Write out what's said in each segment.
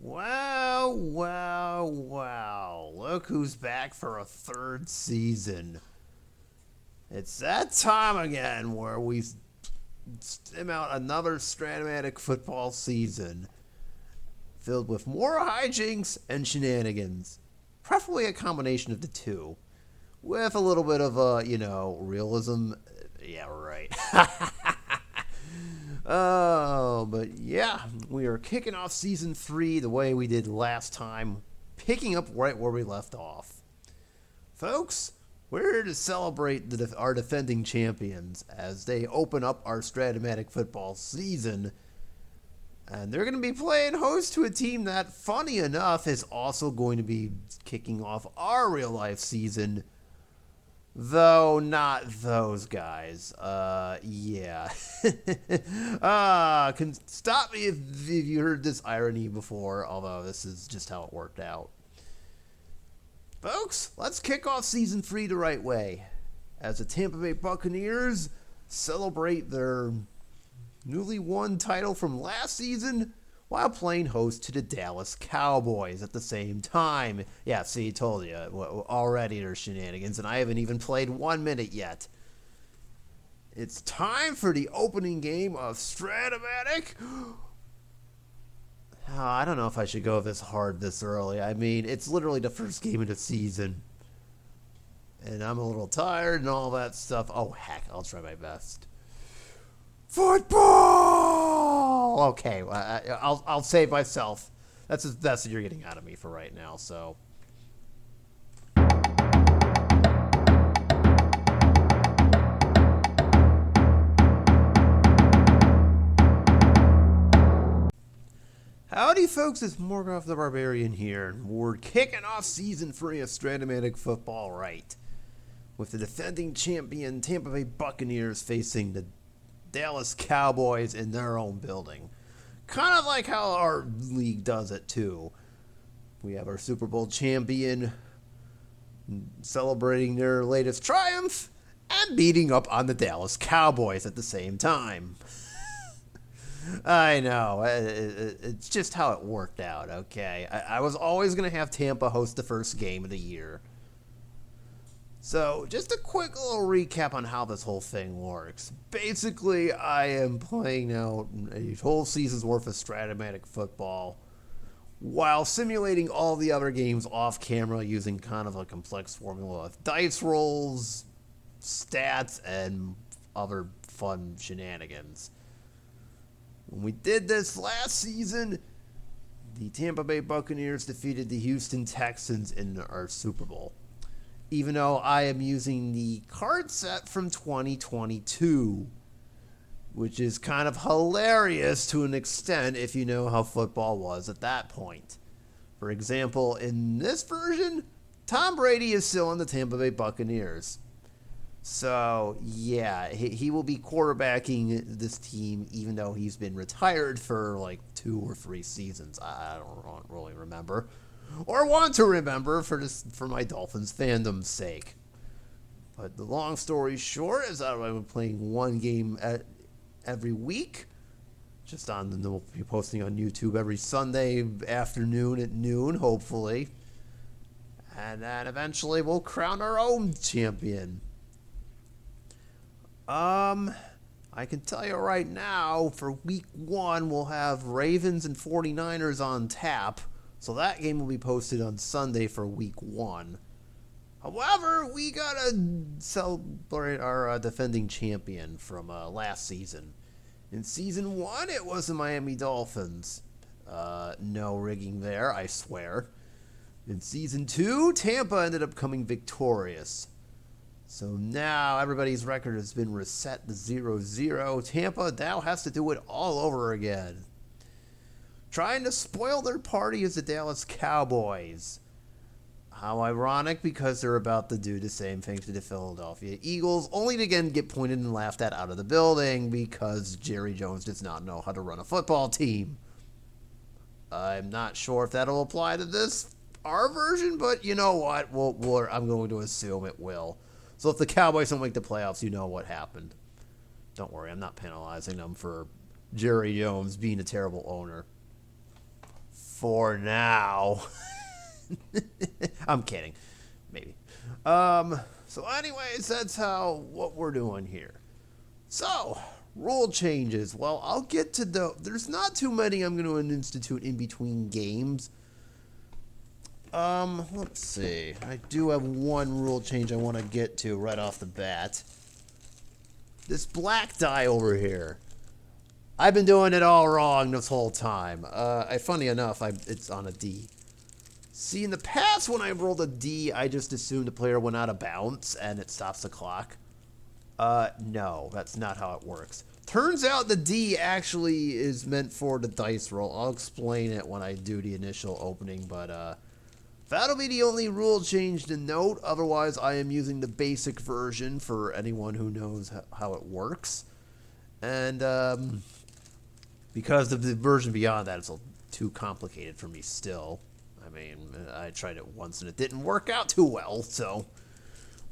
Wow, wow, wow. Look who's back for a third season. It's that time again where we stim out another Strat-O-Matic football season filled with more hijinks and shenanigans. Preferably a combination of the two. With a little bit of, realism. Yeah, right. Oh, but yeah, we are kicking off season 3 the way we did last time, picking up right where we left off. Folks, we're here to celebrate our defending champions as they open up our Strat-O-Matic football season. And they're going to be playing host to a team that, funny enough, is also going to be kicking off our real life season. Though not those guys. Yeah. Stop me if you heard this irony before, although this is just how it worked out. Folks, let's kick off season 3 the right way, as the Tampa Bay Buccaneers celebrate their newly won title from last season while playing host to the Dallas Cowboys at the same time. Yeah, see, told you. Already there's shenanigans, and I haven't even played 1 minute yet. It's time for the opening game of Strat-O-Matic. Oh, I don't know if I should go this hard this early. I mean, it's literally the first game of the season. And I'm a little tired and all that stuff. Oh, heck, I'll try my best. Football! Okay, I'll save myself. That's the best that you're getting out of me for right now, so. Howdy, folks, it's Morgoth the Barbarian here. We're kicking off season 3 of Strat-O-Matic football right, with the defending champion Tampa Bay Buccaneers facing the Dallas Cowboys in their own building. Kind of like how our league does it, too. We have our Super Bowl champion celebrating their latest triumph and beating up on the Dallas Cowboys at the same time. I know. It's just how it worked out, okay? I was always going to have Tampa host the first game of the year. So, just a quick little recap on how this whole thing works. Basically, I am playing out a whole season's worth of Strat-O-Matic football while simulating all the other games off camera using kind of a complex formula of dice rolls, stats, and other fun shenanigans. When we did this last season, the Tampa Bay Buccaneers defeated the Houston Texans in our Super Bowl. Even though I am using the card set from 2022, which is kind of hilarious to an extent if you know how football was at that point. For example, in this version, Tom Brady is still in the Tampa Bay Buccaneers. So, yeah, he will be quarterbacking this team even though he's been retired for like 2 or 3 seasons. I don't really remember. Or want to remember for my Dolphins fandom's sake. But the long story short is that I'm playing one game every week. We'll be posting on YouTube every Sunday afternoon at noon, hopefully. And then eventually we'll crown our own champion. I can tell you right now, for week 1, we'll have Ravens and 49ers on tap. So that game will be posted on Sunday for week 1. However, we gotta celebrate our defending champion from last season. In season 1, it was the Miami Dolphins. No rigging there, I swear. In season 2, Tampa ended up coming victorious. So now everybody's record has been reset to 0-0. Tampa now has to do it all over again. Trying to spoil their party is the Dallas Cowboys. How ironic, because they're about to do the same thing to the Philadelphia Eagles, only to again get pointed and laughed at out of the building because Jerry Jones does not know how to run a football team. I'm not sure if that'll apply to our version, but you know what? I'm going to assume it will. So if the Cowboys don't make the playoffs, you know what happened. Don't worry, I'm not penalizing them for Jerry Jones being a terrible owner. for now. I'm kidding. Maybe. So anyways, that's what we're doing here. So, rule changes. Well, I'll get to there's not too many I'm going to institute in between games. Let's see. I do have one rule change I want to get to right off the bat. This black die over here. I've been doing it all wrong this whole time. Funny enough, it's on a D. See, in the past when I rolled a D, I just assumed the player went out of bounds and it stops the clock. No, that's not how it works. Turns out the D actually is meant for the dice roll. I'll explain it when I do the initial opening, but that'll be the only rule change to note. Otherwise, I am using the basic version for anyone who knows how it works. And because of the version beyond that, it's too complicated for me still. I mean, I tried it once and it didn't work out too well, so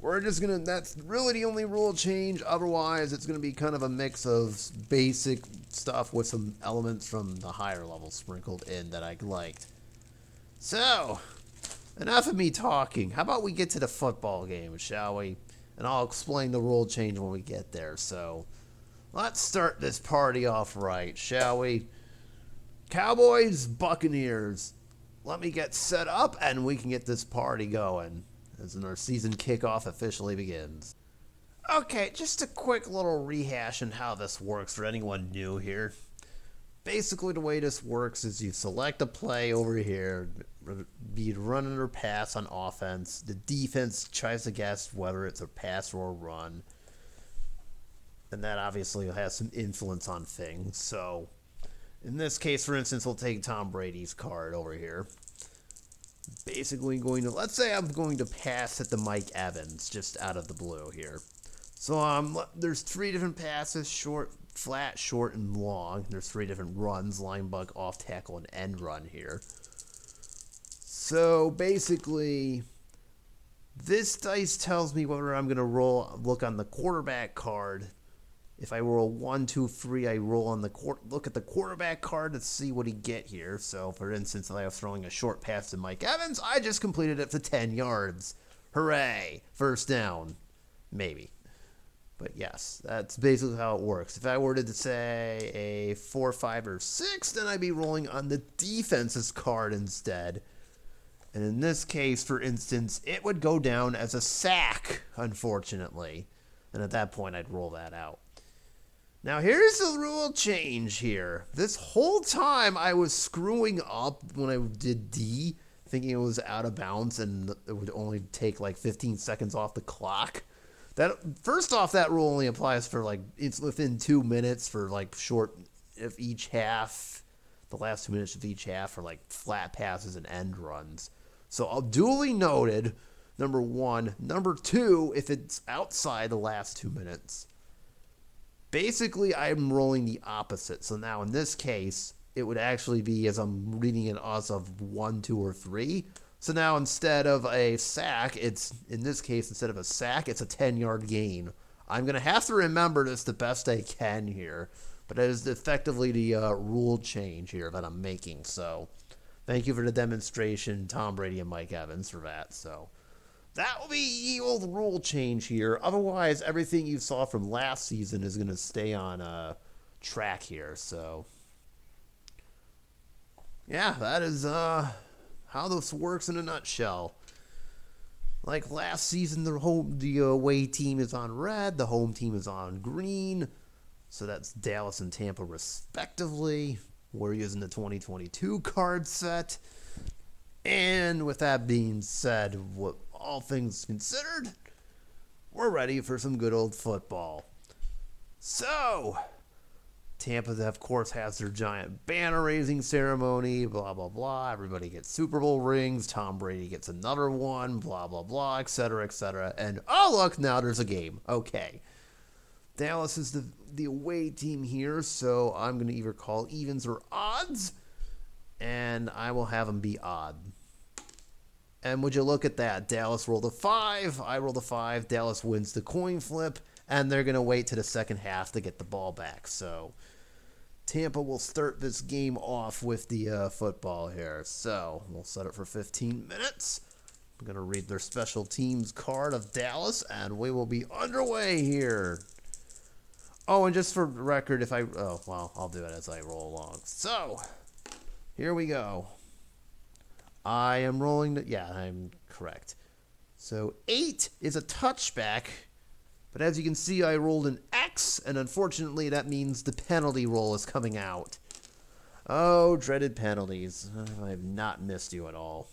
we're just gonna, that's really the only rule change. Otherwise, it's gonna be kind of a mix of basic stuff with some elements from the higher levels sprinkled in that I liked. So, enough of me talking. How about we get to the football game, shall we? And I'll explain the rule change when we get there. So, let's start this party off right, shall we? Cowboys, Buccaneers. Let me get set up and we can get this party going as our season kickoff officially begins. Okay, just a quick little rehash on how this works for anyone new here. Basically, the way this works is you select a play over here, be it run or pass on offense. The defense tries to guess whether it's a pass or a run. And that obviously has some influence on things. So, in this case, for instance, we'll take Tom Brady's card over here. Basically let's say I'm going to pass at the Mike Evans, just out of the blue here. So there's three different passes, short, flat, short, and long. There's three different runs, line bug, off tackle, and end run here. So basically, this dice tells me whether I'm going to look on the quarterback card. If I roll 1, 2, 3, I roll on look at the quarterback card to see what he get here. So, for instance, if I was throwing a short pass to Mike Evans, I just completed it for 10 yards. Hooray! First down. Maybe. But yes, that's basically how it works. If I were to say a 4, 5, or 6, then I'd be rolling on the defense's card instead. And in this case, for instance, it would go down as a sack, unfortunately. And at that point, I'd roll that out. Now, here's the rule change here. This whole time, I was screwing up when I did D, thinking it was out of bounds and it would only take like 15 seconds off the clock. First off, that rule only applies for it's within 2 minutes for short of each half, the last 2 minutes of each half for flat passes and end runs. So I'll duly noted, number one. Number two, if it's outside the last 2 minutes. Basically, I'm rolling the opposite. So now in this case, it would actually be, as I'm reading an odds of 1, 2, or 3. So now instead of a sack, in this case, instead of a sack, it's a 10-yard gain. I'm going to have to remember this the best I can here. But it is effectively the rule change here that I'm making. So thank you for the demonstration, Tom Brady and Mike Evans, for that. So that will be the old rule change here. Otherwise, everything you saw from last season is going to stay on track here. So, yeah, that is how this works in a nutshell. Like last season, the away team is on red, the home team is on green. So that's Dallas and Tampa respectively. We're using the 2022 card set. And with that being said, all things considered, we're ready for some good old football. So, Tampa, of course, has their giant banner-raising ceremony, blah, blah, blah. Everybody gets Super Bowl rings. Tom Brady gets another one, blah, blah, blah, etc., etc. And, oh, look, now there's a game. Okay. Dallas is the away team here, so I'm going to either call evens or odds, and I will have them be odd. And would you look at that? Dallas rolled a 5. I rolled a 5. Dallas wins the coin flip, and they're going to wait to the second half to get the ball back. So Tampa will start this game off with the football here. So we'll set it for 15 minutes. I'm going to read their special teams card of Dallas, and we will be underway here. Oh, and just for the record, I'll do it as I roll along. So, here we go. I am rolling, I'm correct. So, 8 is a touchback, but as you can see, I rolled an X, and unfortunately, that means the penalty roll is coming out. Oh, dreaded penalties. I have not missed you at all.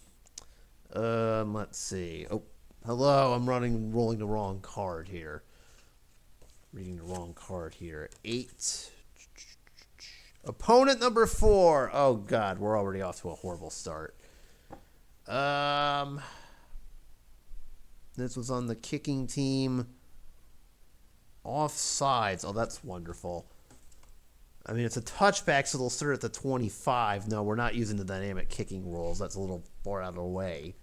Let's see. Oh, hello, I'm rolling the wrong card here. Reading the wrong card here. 8. Opponent number 4. Oh, God. We're already off to a horrible start. This was on the kicking team. Offsides. Oh, that's wonderful. I mean, it's a touchback, so they'll start at the 25. No, we're not using the dynamic kicking rules. That's a little far out of the way.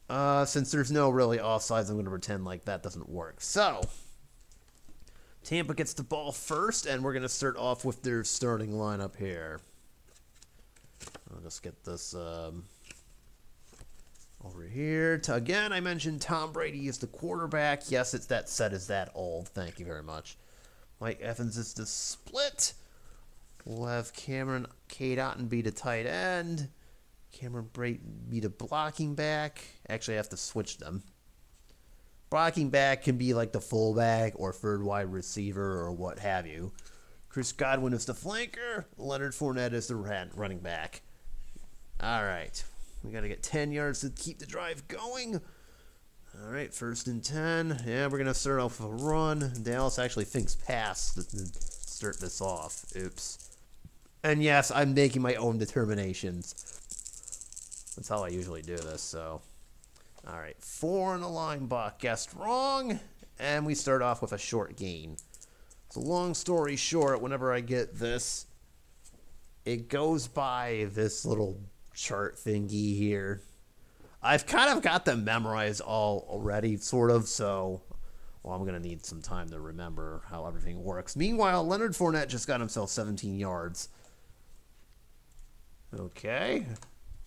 Since there's no really offsides, I'm going to pretend like that doesn't work. So, Tampa gets the ball first, and we're going to start off with their starting lineup here. I'll just get this over here. Again, I mentioned Tom Brady is the quarterback. Yes, it's that set is that old. Thank you very much. Mike Evans is the split. We'll have Cameron Cade Otten be the tight end. Cameron Brate be the blocking back. Actually, I have to switch them. Blocking back can be like the fullback or third wide receiver or what have you. Chris Godwin is the flanker. Leonard Fournette is the running back. All right. We got to get 10 yards to keep the drive going. All right, 1st and 10. Yeah, we're going to start off with a run. Dallas actually thinks pass to start this off. Oops. And yes, I'm making my own determinations. That's how I usually do this, so. All right, 4 on the line, Buck. Guessed wrong, and we start off with a short gain. So long story short, whenever I get this, it goes by this little chart thingy here. I've kind of got them memorized already, sort of, so I'm going to need some time to remember how everything works. Meanwhile, Leonard Fournette just got himself 17 yards. Okay.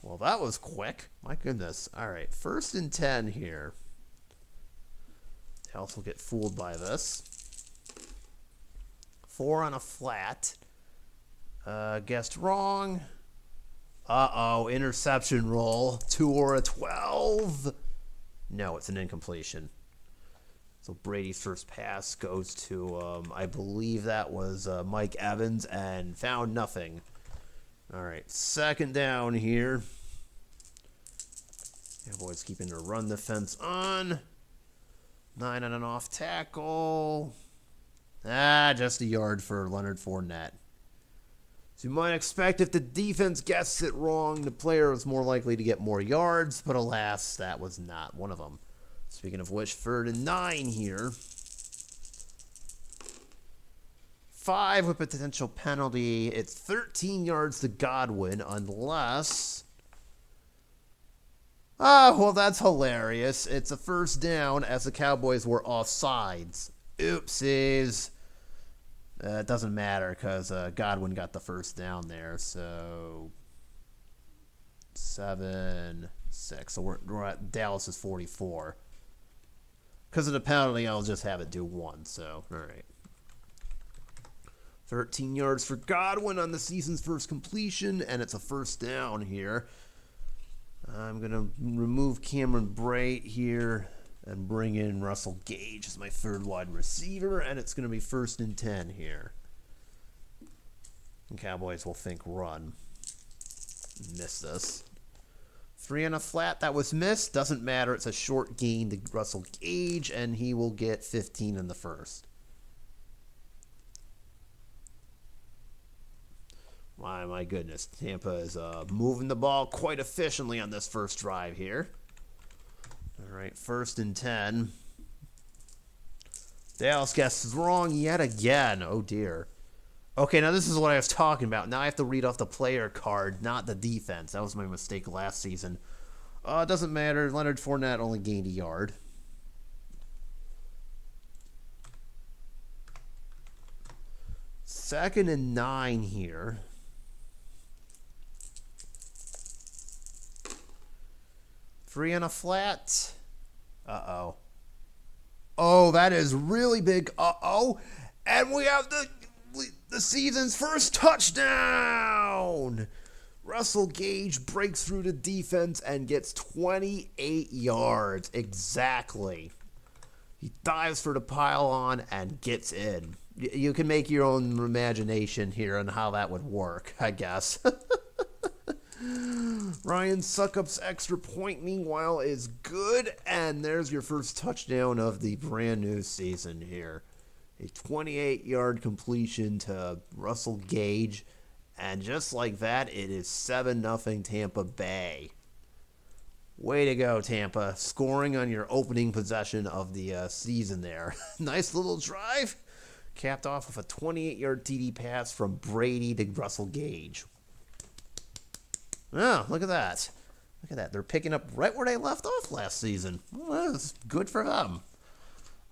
Well, that was quick. My goodness. All right, 1st and 10 here. Dallas will get fooled by this. 4 on a flat. Guessed wrong. Uh-oh, interception roll. 2 or a 12. No, it's an incompletion. So Brady's first pass goes to, I believe that was Mike Evans, and found nothing. All right, 2nd down here. Cowboys keeping their run defense on. 9 on an off tackle. Just a yard for Leonard Fournette. So you might expect if the defense gets it wrong, the player is more likely to get more yards, but alas, that was not one of them. Speaking of which, 3rd and 9 here. 5 with potential penalty. It's 13 yards to Godwin, unless... well, that's hilarious. It's a 1st down as the Cowboys were offsides. Oopsies. It doesn't matter because Godwin got the 1st down there. So 7-6. So we're at Dallas's 44. Because of the penalty, I'll just have it do 1. So, all right. 13 yards for Godwin on the season's first completion, and it's a 1st down here. I'm going to remove Cameron Brate here and bring in Russell Gage as my 3rd wide receiver, and it's going to be 1st and 10 here. And Cowboys will think run. Miss this. 3 on a flat, that was missed. Doesn't matter, it's a short gain to Russell Gage, and he will get 15 in the 1st. My goodness, Tampa is moving the ball quite efficiently on this 1st drive here. All right, 1st and 10. Dallas guesses wrong yet again. Oh, dear. Okay, now this is what I was talking about. Now I have to read off the player card, not the defense. That was my mistake last season. It doesn't matter. Leonard Fournette only gained a yard. 2nd and 9 here. Free on a flat. Uh-oh. Oh, that is really big. Uh-oh. And we have the season's first touchdown. Russell Gage breaks through the defense and gets 28 yards. Exactly. He dives for the pylon and gets in. You can make your own imagination here on how that would work, I guess. Ryan Succop's extra point, meanwhile, is good. And there's your first touchdown of the brand new season here. A 28-yard completion to Russell Gage. And just like that, it is 7-0 Tampa Bay. Way to go, Tampa. Scoring on your opening possession of the season there. Nice little drive. Capped off with a 28-yard TD pass from Brady to Russell Gage. Oh, look at that. Look at that. They're picking up right where they left off last season. Well, that's good for them.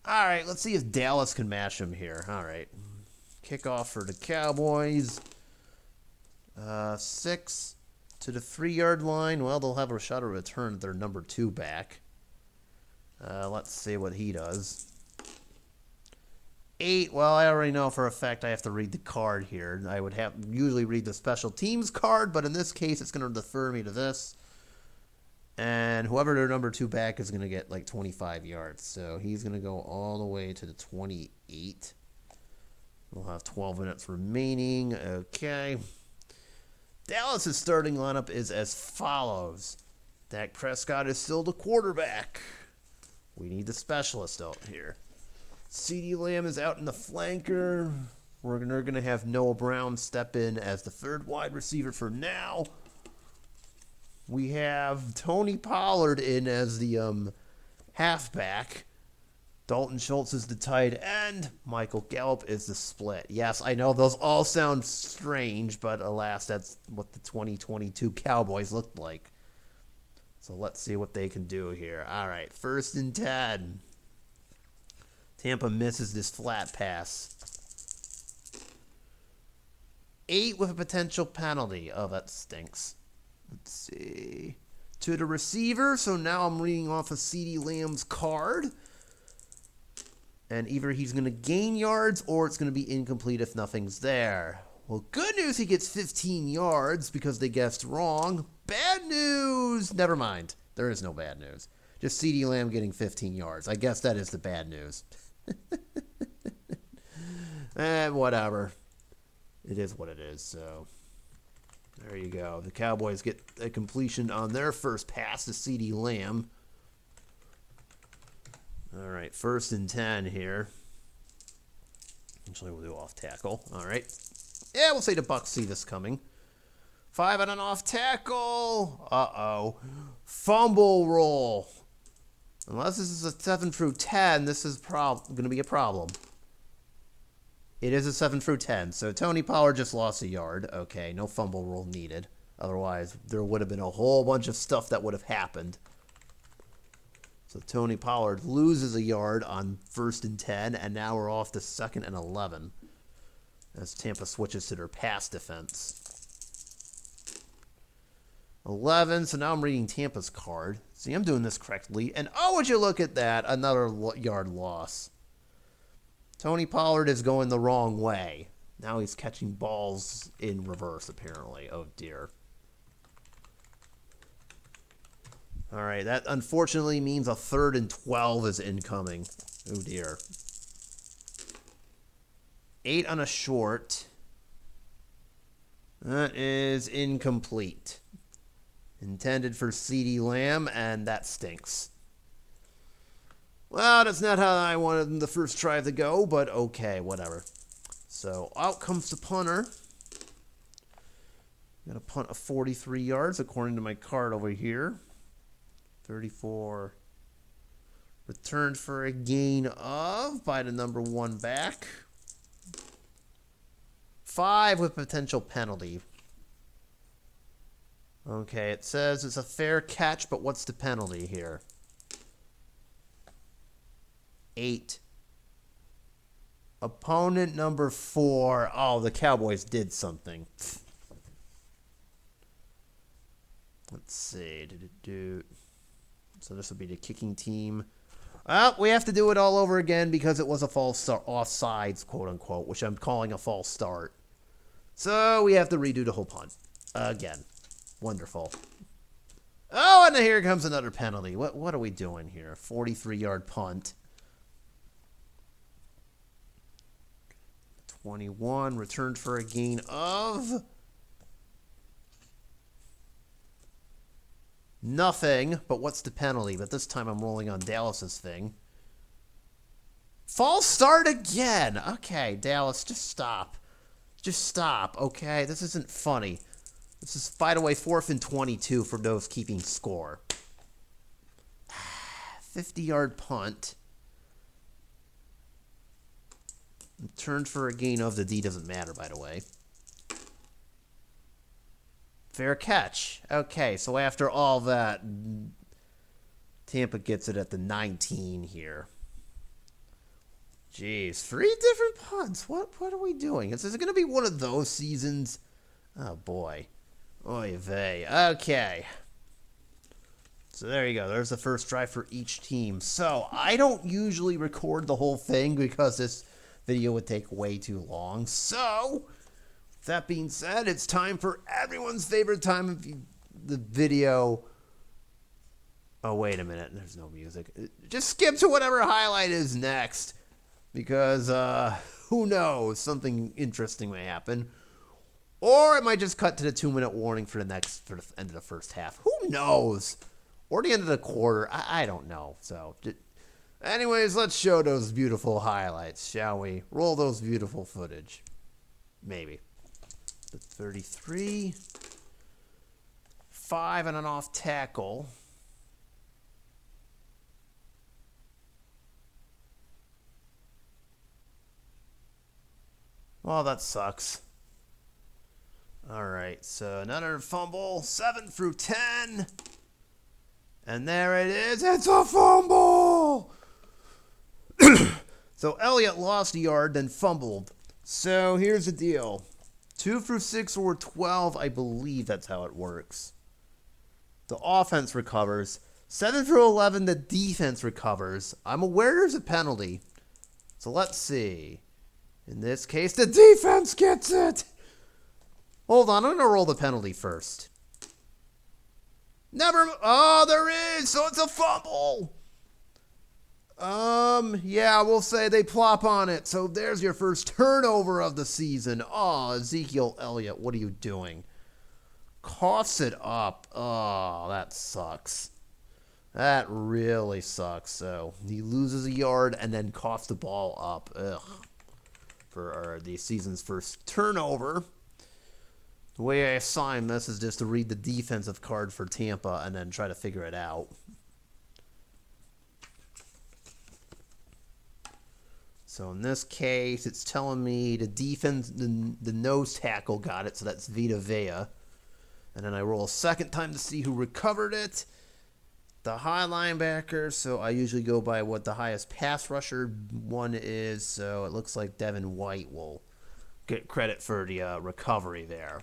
All right, let's see if Dallas can match them here. All right. Kickoff for the Cowboys. 6 to the 3-yard line. Well, they'll have a shot of return their number 2 back. Let's see what he does. 8. Well, I already know for a fact I have to read the card here. I would usually read the special teams card, but in this case, it's going to defer me to this. And whoever their number 2 back is going to get like 25 yards. So he's going to go all the way to the 28. We'll have 12 minutes remaining. Okay. Dallas' starting lineup is as follows. Dak Prescott is still the quarterback. We need the specialist out here. CeeDee Lamb is out in the flanker. We're going to have Noah Brown step in as the 3rd wide receiver for now. We have Tony Pollard in as the halfback. Dalton Schultz is the tight end. Michael Gallup is the split. Yes, I know those all sound strange, but alas, that's what the 2022 Cowboys looked like. So let's see what they can do here. All right, 1st and 10. Tampa misses this flat pass. 8 with a potential penalty. Oh, that stinks. Let's see. To the receiver. So now I'm reading off of CeeDee Lamb's card. And either he's going to gain yards or it's going to be incomplete if nothing's there. Well, good news, he gets 15 yards because they guessed wrong. Bad news. Never mind. There is no bad news. Just CeeDee Lamb getting 15 yards. I guess that is the bad news. Whatever. It is what it is, so there you go. The Cowboys get a completion on their first pass to CeeDee Lamb. All right, 1st and 10 here. Actually, we'll do off tackle. All right. Yeah, we'll say the Bucs see this coming. 5 on an off tackle. Uh-oh. Fumble roll. Unless this is a 7 through 10, this is going to be a problem. It is a 7 through 10, so Tony Pollard just lost a yard. Okay, no fumble rule needed. Otherwise, there would have been a whole bunch of stuff that would have happened. So Tony Pollard loses a yard on 1st and 10, and now we're off to 2nd and 11 as Tampa switches to their pass defense. 11, so now I'm reading Tampa's card. See, I'm doing this correctly. And oh, would you look at that, another yard loss. Tony Pollard is going the wrong way. Now he's catching balls in reverse, apparently. Oh, dear. All right, that unfortunately means a 3rd and 12 is incoming. Oh, dear. 8 on a short. That is incomplete. Intended for CeeDee Lamb, and that stinks. Well, that's not how I wanted the first try to go, but okay, whatever. So out comes the punter. Got a punt of 43 yards, according to my card over here. 34. Returned for a gain of by the number 1 back. 5 with potential penalty. Okay, it says it's a fair catch, but what's the penalty here? 8. Opponent number 4. Oh, the Cowboys did something. Let's see. So this will be the kicking team. We have to do it all over again because it was a false start, offsides, quote unquote, which I'm calling a false start. So we have to redo the whole punt again. Wonderful. Oh, and here comes another penalty. What are we doing here? 43-yard punt. 21, returned for a gain of nothing. But what's the penalty? But this time I'm rolling on Dallas's thing. False start again. Okay, Dallas, just stop. Just stop, okay? This isn't funny. This is, by the way, 4th and 22 for those keeping score. 50-yard punt. Turned for a gain of. The D doesn't matter, by the way. Fair catch. Okay, so after all that, Tampa gets it at the 19 here. Jeez, 3 different punts. What are we doing? Is it going to be one of those seasons? Oh, boy. Oy vey. Okay. So there you go. There's the first drive for each team. So I don't usually record the whole thing because this video would take way too long. So that being said, it's time for everyone's favorite time of the video. Oh, wait a minute. There's no music. Just skip to whatever highlight is next. Because, who knows? Something interesting may happen. Or it might just cut to the 2-minute warning for the end of the first half. Who knows? Or the end of the quarter. I don't know. So, anyways, let's show those beautiful highlights, shall we? Roll those beautiful footage. Maybe. The 33. 5 and an off tackle. Well, that sucks. All right, so another fumble, 7 through 10. And there it is. It's a fumble. So Elliott lost a yard, then fumbled. So here's the deal. 2 through 6 or 12, I believe that's how it works. The offense recovers. 7 through 11, the defense recovers. I'm aware there's a penalty. So let's see. In this case, the defense gets it. Hold on, I'm going to roll the penalty first. Oh, there is. So it's a fumble. Yeah, we'll say they plop on it. So there's your first turnover of the season. Oh, Ezekiel Elliott, what are you doing? Coughs it up. Oh, that sucks. That really sucks. So he loses a yard and then coughs the ball up. Ugh. For the season's first turnover. The way I assign this is just to read the defensive card for Tampa and then try to figure it out. So in this case, it's telling me the defense, the nose tackle got it, so that's Vita Vea. And then I roll a second time to see who recovered it. The high linebacker, so I usually go by what the highest pass rusher one is, so it looks like Devin White will get credit for the recovery there.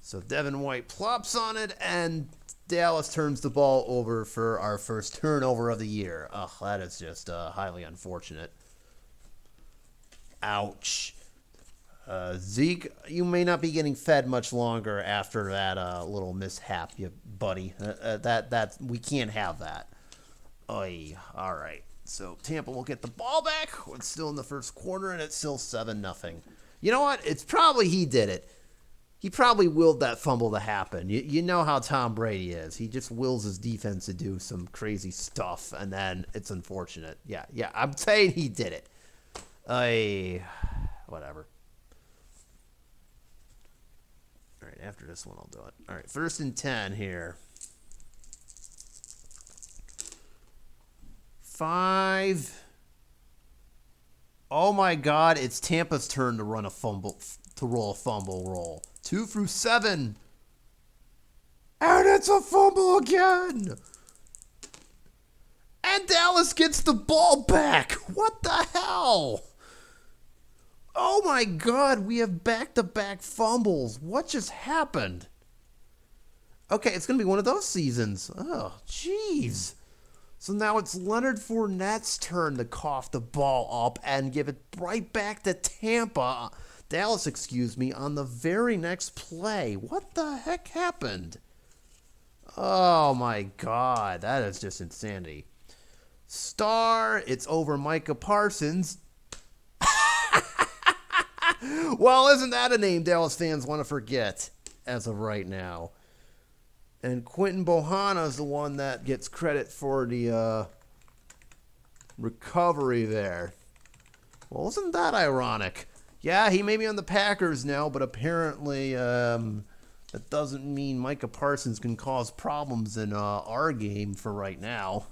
So Devin White plops on it, and Dallas turns the ball over for our first turnover of the year. Ugh, that is just highly unfortunate. Ouch. Zeke, you may not be getting fed much longer after that little mishap, you buddy. That we can't have that. Oy. All right. So Tampa will get the ball back. It's still in the first quarter, and it's still 7-0. You know what? It's probably he did it. He probably willed that fumble to happen. You know how Tom Brady is. He just wills his defense to do some crazy stuff, and then it's unfortunate. Yeah, I'm saying he did it. Whatever. All right, after this one, I'll do it. All right, 1st and 10 here. 5. Oh my God! It's Tampa's turn to run a fumble, to roll a fumble roll. 2 through 7, and it's a fumble again. And Dallas gets the ball back. What the hell? Oh my God, we have back-to-back fumbles. What just happened? Okay, it's going to be one of those seasons. Oh, jeez. So now it's Leonard Fournette's turn to cough the ball up and give it right back to Dallas, on the very next play. What the heck happened? Oh my God, that is just insanity. It's over Micah Parsons. Well, isn't that a name Dallas fans want to forget as of right now? And Quentin Bohanna is the one that gets credit for the recovery there. Well, isn't that ironic? Yeah, he may be on the Packers now, but apparently that doesn't mean Micah Parsons can cause problems in our game for right now.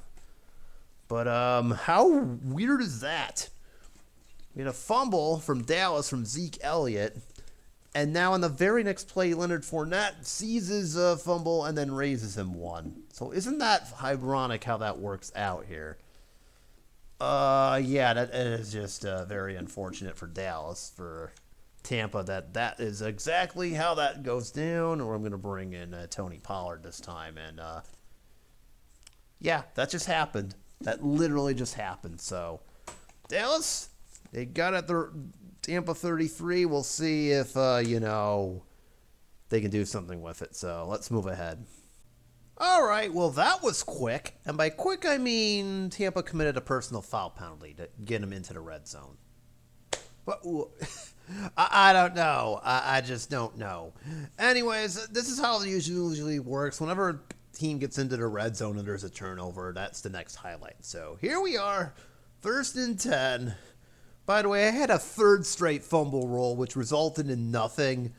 But how weird is that? We had a fumble from Dallas from Zeke Elliott, and now in the very next play, Leonard Fournette seizes a fumble and then raises him one. So isn't that ironic how that works out here? Yeah, that is just very unfortunate for Dallas. For Tampa, that is exactly how that goes down. Or I'm going to bring in Tony Pollard this time. And, yeah, that just happened. That literally just happened. So, Dallas, they got at the Tampa 33. We'll see if, they can do something with it. So, let's move ahead. All right, well, that was quick. And by quick, I mean Tampa committed a personal foul penalty to get him into the red zone. But I don't know. I just don't know. Anyways, this is how it usually works. Whenever a team gets into the red zone and there's a turnover, that's the next highlight. So here we are, 1st and 10. By the way, I had a third straight fumble roll, which resulted in nothing,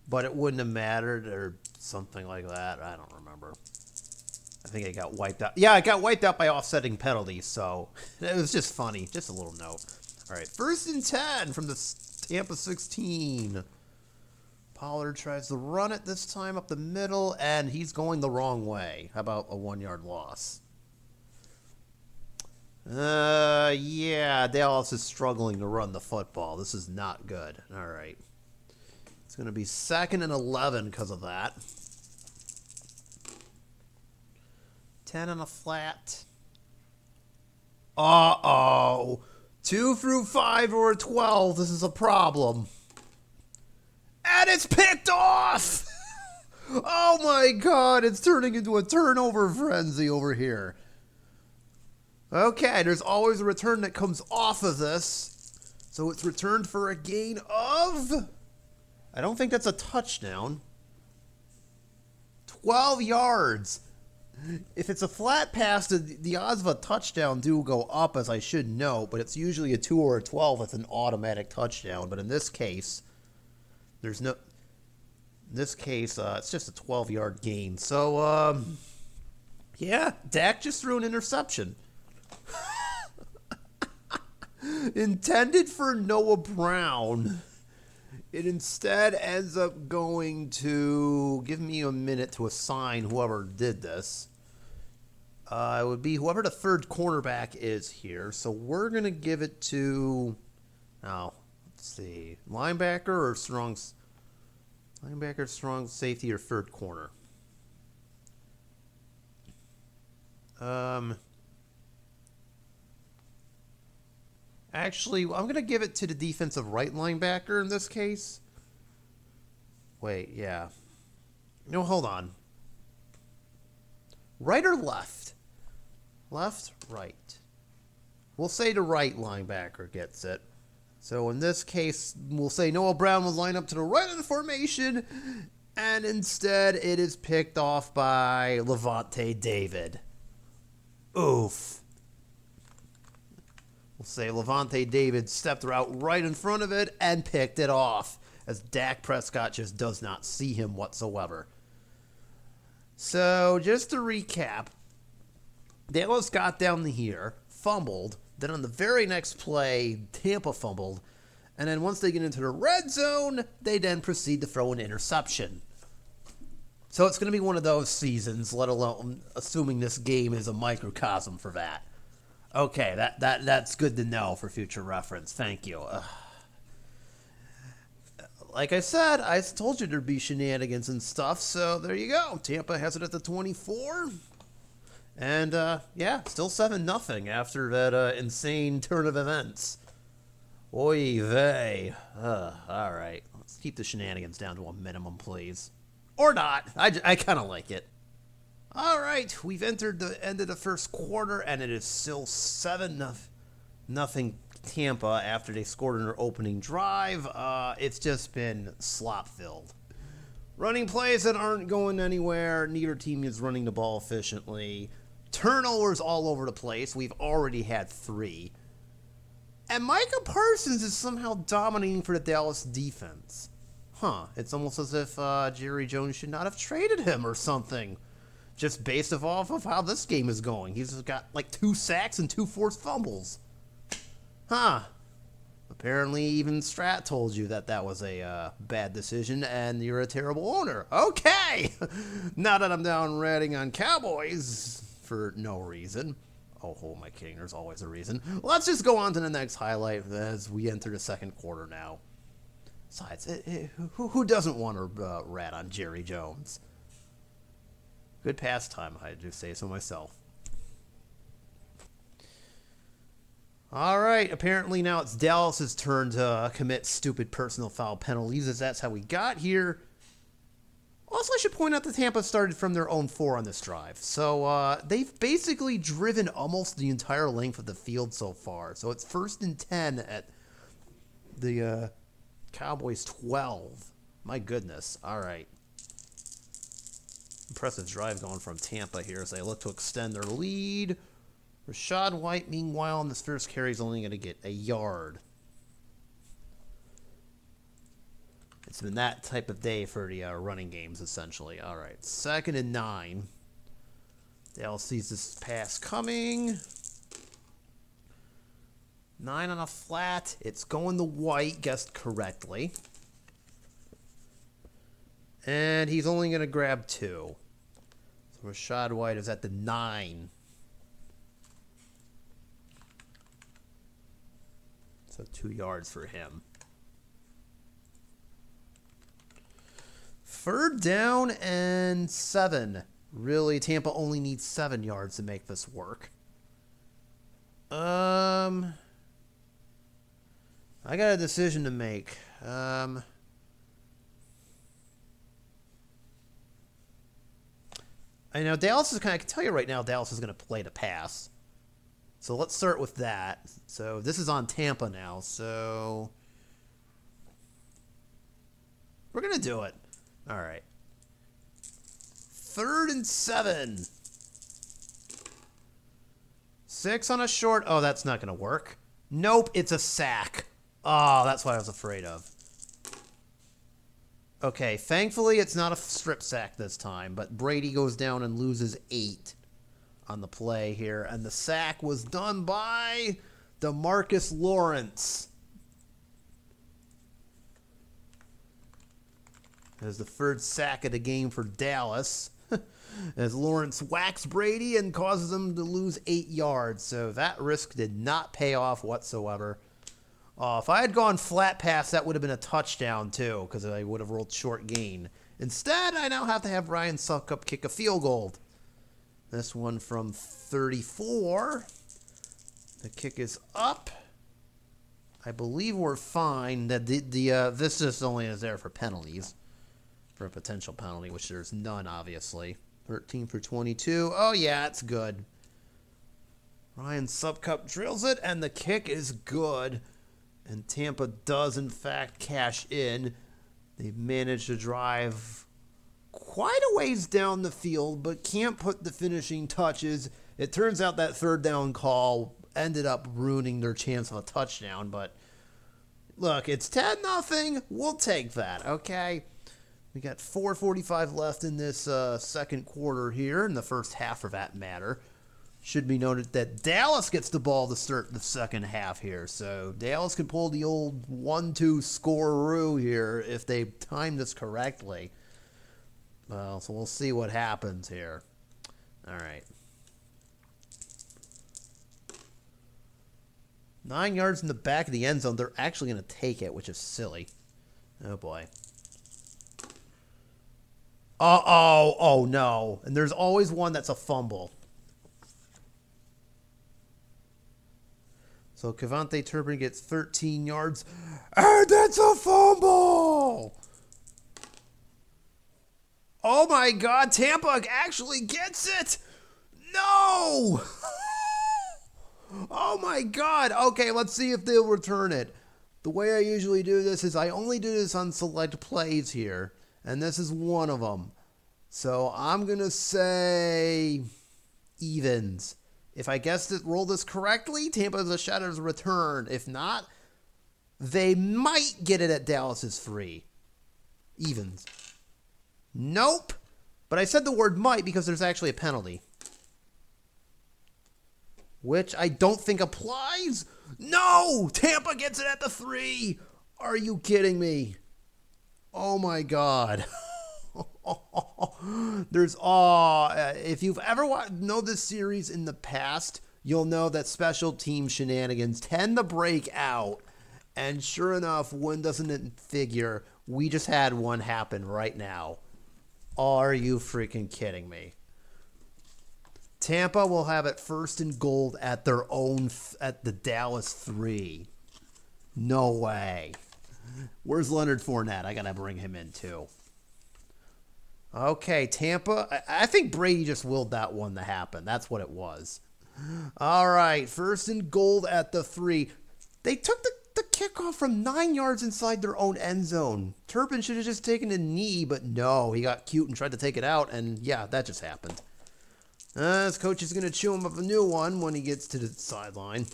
but it wouldn't have mattered or something like that. I don't remember. I think I got wiped out. Yeah, I got wiped out by offsetting penalties, so it was just funny. Just a little note. All right, 1st and 10 from the Tampa 16. Pollard tries to run it this time up the middle, and he's going the wrong way. How about a 1-yard loss? Yeah, Dallas is struggling to run the football. This is not good. All right. It's going to be 2nd and 11 because of that. 10 on a flat. Uh-oh. 2 through 5 or 12. This is a problem. And it's picked off! Oh my God, it's turning into a turnover frenzy over here. Okay, there's always a return that comes off of this. So it's returned for a gain of... I don't think that's a touchdown. 12 yards. If it's a flat pass, the odds of a touchdown do go up, as I should know, but it's usually a 2 or a 12 that's an automatic touchdown. But in this case, there's no... In this case, it's just a 12-yard gain. So, yeah, Dak just threw an interception. Intended for Noah Brown. It instead ends up going to... Give me a minute to assign whoever did this. It would be whoever the third cornerback is here. So we're going to give it to... Oh, let's see. Linebacker or strong... Linebacker, strong safety, or third corner? Actually, I'm going to give it to the defensive right linebacker in this case. Wait, yeah. No, hold on. Right or left? Left, right. We'll say the right linebacker gets it. So in this case, we'll say Noah Brown will line up to the right of the formation, and instead it is picked off by Levante David. Oof. We'll say Levante David stepped out right in front of it and picked it off, as Dak Prescott just does not see him whatsoever. So just to recap, Dallas got down to here, fumbled, then on the very next play, Tampa fumbled, and then once they get into the red zone, they then proceed to throw an interception. So it's going to be one of those seasons, let alone assuming this game is a microcosm for that. Okay, that's good to know for future reference. Thank you. Like I said, I told you there'd be shenanigans and stuff, so there you go. Tampa has it at the 24. And, yeah, still 7-0 after that insane turn of events. Oy vey. All right. Let's keep the shenanigans down to a minimum, please. Or not. I kind of like it. All right. We've entered the end of the first quarter, and it is still 7-0 Tampa after they scored in their opening drive. It's just been slop-filled. Running plays that aren't going anywhere. Neither team is running the ball efficiently. Turnovers all over the place. We've already had 3. And Micah Parsons is somehow dominating for the Dallas defense. It's almost as if Jerry Jones should not have traded him or something. Just based off of how this game is going. He's got like 2 sacks and 2 forced fumbles. Apparently even Strat told you that was a bad decision and you're a terrible owner. Okay! Now that I'm down ratting on Cowboys for no reason. Oh, my king, there's always a reason. Let's just go on to the next highlight as we enter the second quarter now. Besides, who doesn't want to rat on Jerry Jones? Good pastime, I do say so myself. All right, apparently now it's Dallas's turn to commit stupid personal foul penalties, as that's how we got here. Also, I should point out that Tampa started from their own 4 on this drive. So they've basically driven almost the entire length of the field so far. So it's 1st and 10 at the Cowboys 12. My goodness. All right. Impressive drive going from Tampa here as they look to extend their lead. Rachaad White, meanwhile, in this first carry is only going to get a yard. It's been that type of day for the running games, essentially. All right, 2nd and 9. Dallas sees this pass coming. 9 on a flat. It's going to White, guessed correctly. And he's only going to grab 2. So Rachaad White is at the 9. So 2 yards for him. 3rd down and 7. Really, Tampa only needs 7 yards to make this work. I got a decision to make. I know Dallas is I can tell you right now, Dallas is going to play the pass. So let's start with that. So this is on Tampa now. So we're going to do it. All right. 3rd and 7. 6 on a short. Oh, that's not going to work. Nope, it's a sack. Oh, that's what I was afraid of. Okay, thankfully it's not a strip sack this time, but Brady goes down and loses 8 on the play here, and the sack was done by DeMarcus Lawrence. As the 3rd sack of the game for Dallas, as Lawrence whacks Brady and causes him to lose 8 yards. So that risk did not pay off whatsoever. If I had gone flat pass, that would have been a touchdown too, because I would have rolled short gain. Instead, I now have to have Ryan Succop kick a field goal. This one from 34. The kick is up. I believe we're fine. That this just only is there for penalties. For a potential penalty, which there's none, obviously. 13 for 22. Oh, yeah, it's good. Ryan Succop drills it, and the kick is good. And Tampa does, in fact, cash in. They've managed to drive quite a ways down the field, but can't put the finishing touches. It turns out that 3rd down call ended up ruining their chance of a touchdown. But, look, it's 10-0. We'll take that, okay? We got 4:45 left in this second quarter here, in the first half for that matter. Should be noted that Dallas gets the ball to start the second half here. So Dallas can pull the old 1-2 score-roo here if they time this correctly. Well, so we'll see what happens here. All right. 9 yards in the back of the end zone. They're actually going to take it, which is silly. Oh, boy. Uh-oh. Oh, no. And there's always one that's a fumble. So Cavante Turpin gets 13 yards. And that's a fumble! Oh, my God. Tampa actually gets it! No! Oh, my God. Okay, let's see if they'll return it. The way I usually do this is I only do this on select plays here. And this is one of them. So I'm going to say evens. If I guessed it, roll this correctly, Tampa has a shot at a return. If not, they might get it at Dallas's 3. Evens. Nope. But I said the word might because there's actually a penalty. Which I don't think applies. No! Tampa gets it at the 3. Are you kidding me? Oh my God. If you've ever know this series in the past, you'll know that special team shenanigans tend to break out. And sure enough, when doesn't it figure? We just had one happen right now. Are you freaking kidding me? Tampa will have it first and goal at their own, at the Dallas 3. No way. Where's Leonard Fournette? I got to bring him in too. Okay, Tampa. I think Brady just willed that one to happen. That's what it was. All right, first and goal at the 3. They took the kickoff from 9 yards inside their own end zone. Turpin should have just taken a knee, but no, he got cute and tried to take it out, and yeah, that just happened. His coach is going to chew him up a new one when he gets to the sideline.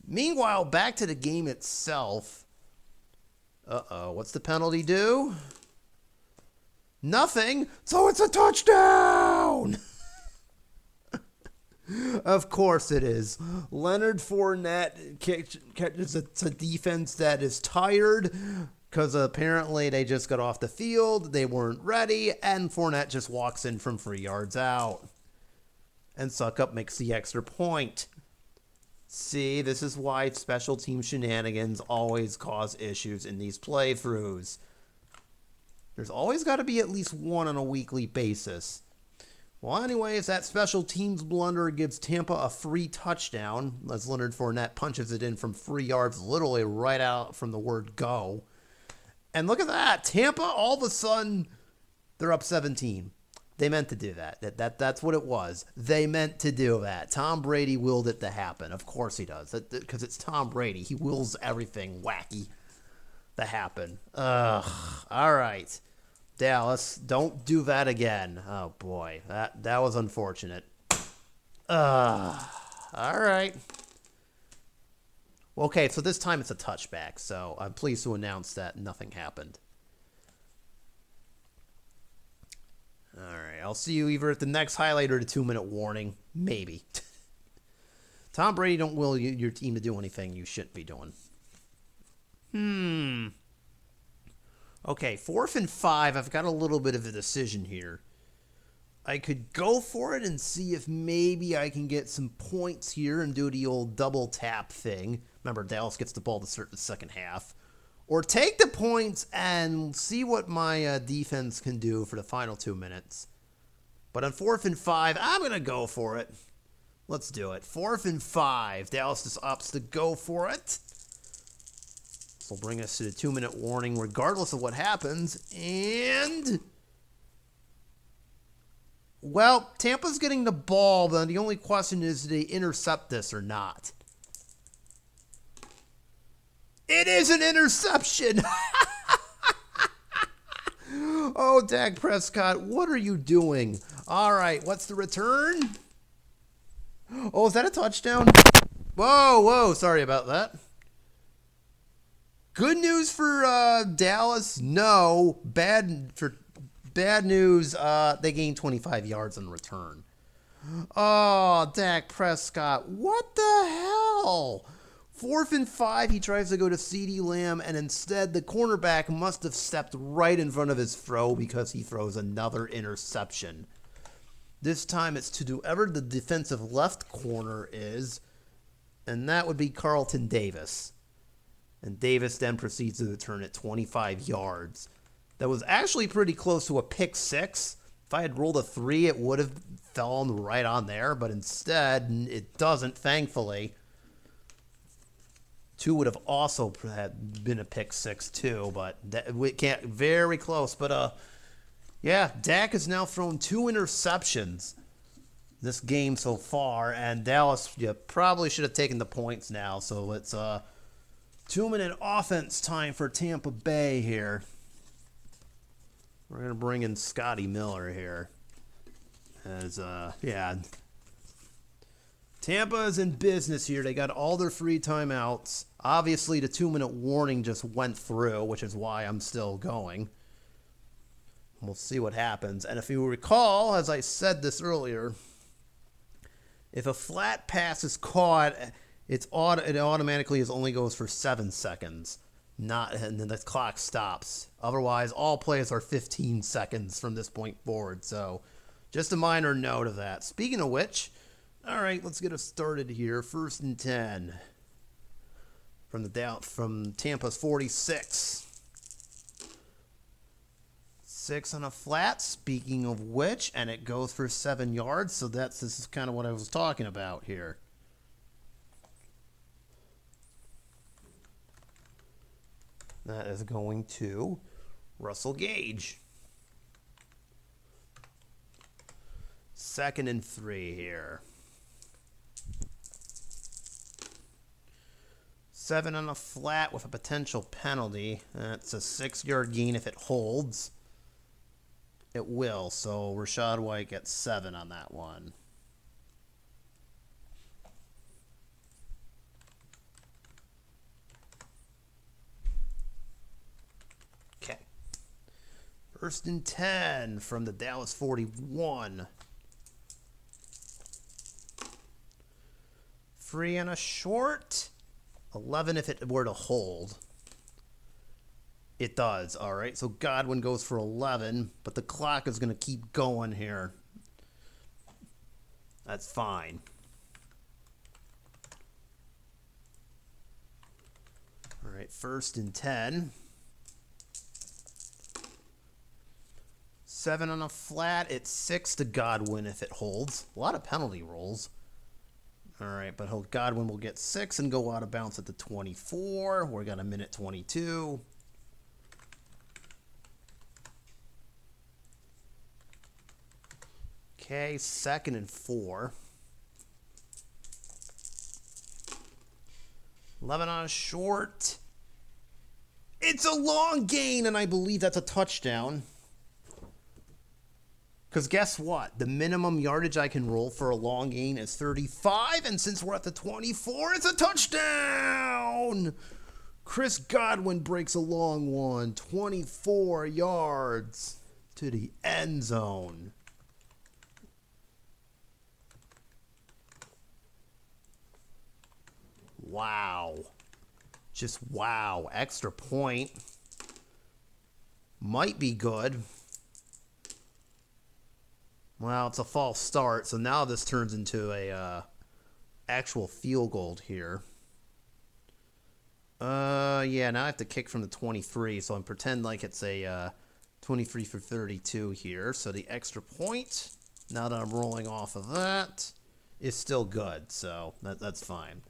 Meanwhile, back to the game itself. Uh-oh, what's the penalty do? Nothing, so it's a touchdown! Of course it is. Leonard Fournette catches a defense that is tired because apparently they just got off the field, they weren't ready, and Fournette just walks in from 3 yards out. And Suckup makes the extra point. See, this is why special team shenanigans always cause issues in these playthroughs. There's always got to be at least one on a weekly basis. Well, anyways, that special teams blunder gives Tampa a free touchdown as Leonard Fournette punches it in from 3 yards, literally right out from the word go. And look at that. Tampa, all of a sudden, they're up 17. They meant to do that. That's what it was. They meant to do that. Tom Brady willed it to happen. Of course he does. Because it's Tom Brady. He wills everything wacky to happen. Ugh. All right. Dallas, don't do that again. Oh, boy. That was unfortunate. All right. Okay, so this time it's a touchback. So I'm pleased to announce that nothing happened. All right, I'll see you either at the next highlight or the 2-minute warning. Maybe. Tom Brady don't will your team to do anything you shouldn't be doing. Okay, 4th and 5. I've got a little bit of a decision here. I could go for it and see if maybe I can get some points here and do the old double tap thing. Remember, Dallas gets the ball to start the second half. Or take the points and see what my defense can do for the final 2 minutes. But on 4th and 5, I'm going to go for it. Let's do it. 4th and 5. Dallas just opts to go for it. This will bring us to the 2-minute warning regardless of what happens. And, well, Tampa's getting the ball. But the only question is, do they intercept this or not? It is an interception. Oh, Dak Prescott, what are you doing? All right, what's the return? Oh, is that a touchdown? Whoa, sorry about that. Good news for Dallas, no. Bad news, they gained 25 yards on return. Oh, Dak Prescott, what the hell? 4th and 5, he tries to go to CeeDee Lamb, and instead the cornerback must have stepped right in front of his throw because he throws another interception. This time it's to whoever the defensive left corner is, and that would be Carlton Davis. And Davis then proceeds to return it 25 yards. That was actually pretty close to a pick six. If I had rolled a 3, it would have fallen right on there, but instead, it doesn't, thankfully. 2 would have also had been a pick six, too, but we can't, very close. But, yeah, Dak has now thrown 2 interceptions this game so far, and Dallas probably should have taken the points now, so it's 2-minute offense time for Tampa Bay here. We're going to bring in Scotty Miller here. As, yeah. Tampa is in business here. They got all their free timeouts. Obviously, the 2-minute warning just went through, which is why I'm still going. We'll see what happens. And if you recall, as I said this earlier, if a flat pass is caught, it automatically only goes for 7 seconds. And then the clock stops. Otherwise, all plays are 15 seconds from this point forward. So, just a minor note of that. Speaking of which, all right, let's get us started here. 1st and 10 from Tampa's 46. 6 on a flat. Speaking of which, and it goes for 7 yards. So this is kind of what I was talking about here. That is going to Russell Gage. 2nd and 3 here. 7 on a flat with a potential penalty. That's a 6-yard gain if it holds. It will, so Rachaad White gets 7 on that one. Okay. 1st and 10 from the Dallas 41. 3 and a short. 11 if it were to hold. It does, all right. So Godwin goes for 11, but the clock is going to keep going here. That's fine. All right, 1st and 10. 7 on a flat. It's 6 to Godwin if it holds. A lot of penalty rolls. All right, but Godwin will get 6 and go out of bounds at the 24. We got a minute 22. Okay, 2nd and 4. 11 on a short. It's a long gain, and I believe that's a touchdown. Because guess what? The minimum yardage I can roll for a long gain is 35, and since we're at the 24, it's a touchdown! Chris Godwin breaks a long one, 24 yards to the end zone. Wow. Just wow. Extra point. Might be good. Well, it's a false start, so now this turns into a actual field goal here. Yeah, now I have to kick from the 23, so I'm pretend like it's a 23 for 32 here. So the extra point, now that I'm rolling off of that, is still good, so that's fine.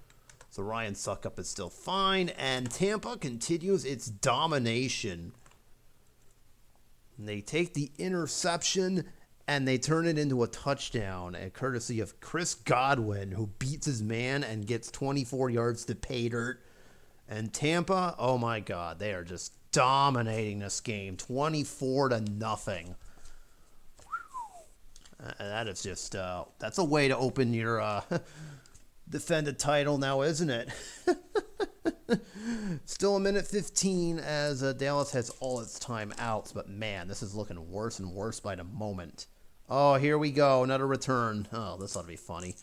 So Ryan Suckup is still fine, and Tampa continues its domination. And they take the interception, and they turn it into a touchdown, courtesy of Chris Godwin, who beats his man and gets 24 yards to pay dirt. And Tampa, oh my God, they are just dominating this game, 24-0. That is just, that's a way to open your defended title now, isn't it? Still a minute 15 as Dallas has all its timeouts, but man, this is looking worse and worse by the moment. Oh, here we go, another return. Oh, this ought to be funny.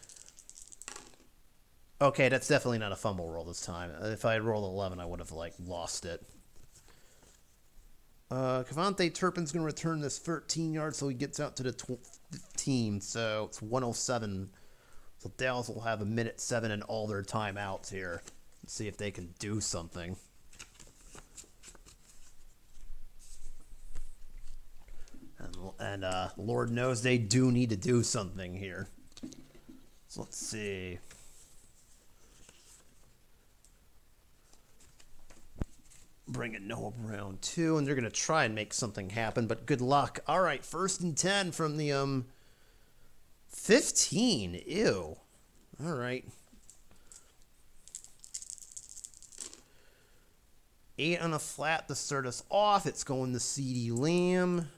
Okay, that's definitely not a fumble roll this time. If I had rolled 11, I would have, lost it. Kevontae Turpin's going to return this 13 yards, so he gets out to the 15, so it's 107 So Dallas will have 1:07 and all their timeouts here. Let's see if they can do something. And Lord knows they do need to do something here. So let's see. Bring in Noah Brown too, and they're going to try and make something happen, but good luck. All right, 1st and 10 from the 15. Ew. All right. 8 on a flat to start us off. It's going to CeeDee Lamb.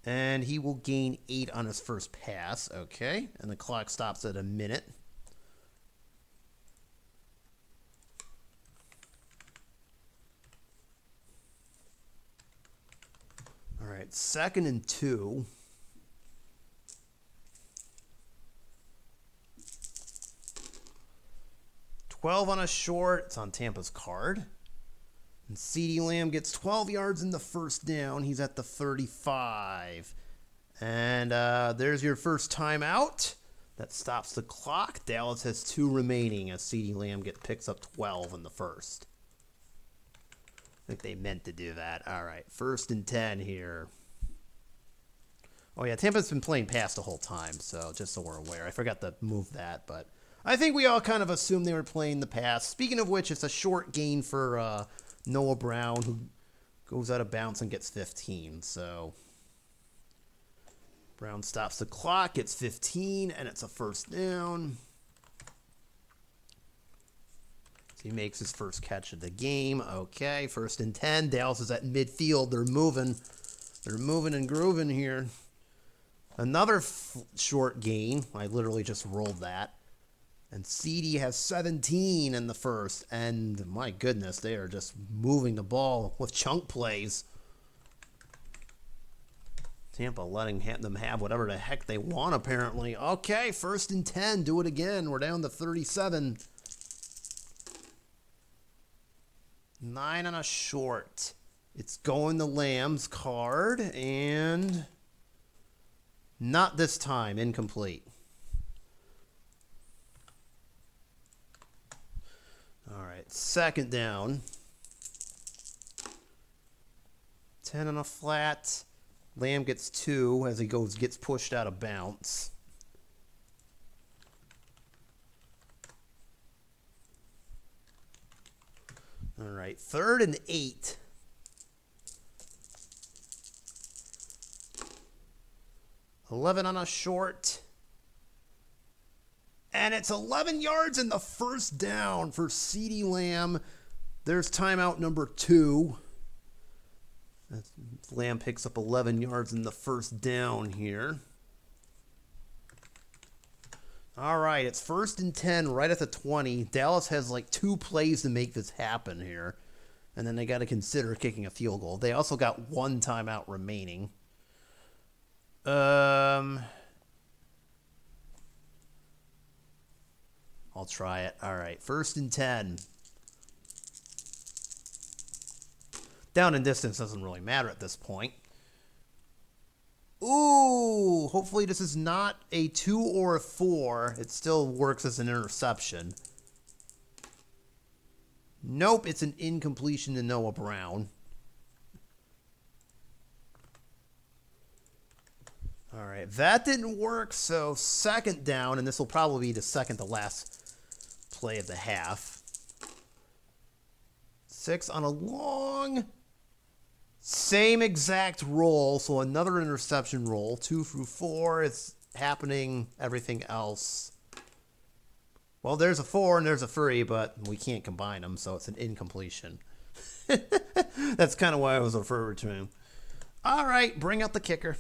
And he will gain 8 on his first pass. Okay. And the clock stops at 1 minute. All right. 2nd and 2. $12 on a short. It's on Tampa's card. And CeeDee Lamb gets 12 yards in the first down. He's at the 35. And there's your first timeout. That stops the clock. Dallas has 2 remaining as CeeDee Lamb picks up 12 in the first. I think they meant to do that. All right, 1st and 10 here. Oh, yeah, Tampa's been playing pass the whole time, so just so we're aware. I forgot to move that, but I think we all kind of assumed they were playing the pass. Speaking of which, it's a short gain for Noah Brown, who goes out of bounds and gets 15. So Brown stops the clock, gets 15, and it's a first down. So he makes his first catch of the game. Okay, 1st and 10. Dallas is at midfield. They're moving. They're moving and grooving here. Another short gain. I literally just rolled that. And CeeDee has 17 in the first. And my goodness, they are just moving the ball with chunk plays. Tampa letting them have whatever the heck they want, apparently. Okay, 1st and 10. Do it again. We're down to 37. 9 on a short. It's going to Lamb's card. And not this time. Incomplete. All right, 2nd down. 10 on a flat. Lamb gets 2 as he gets pushed out of bounds. All right, 3rd and 8. $11 on a short. And it's 11 yards in the first down for CeeDee Lamb. There's timeout number 2. Lamb picks up 11 yards in the first down here. All right, it's 1st and 10 right at the 20. Dallas has like 2 plays to make this happen here. And then they got to consider kicking a field goal. They also got 1 timeout remaining. I'll try it. All right, 1st and 10. Down and distance doesn't really matter at this point. Ooh, hopefully this is not a 2 or a 4. It still works as an interception. Nope, it's an incompletion to Noah Brown. All right, that didn't work, so 2nd down, and this will probably be the second to last play of the half. 6 on a long, same exact roll, so another interception roll. 2 through 4, it's happening, everything else. Well, there's a 4 and there's a 3, but we can't combine them, so it's an incompletion. That's kind of why I was referring to him. All right, bring out the kicker.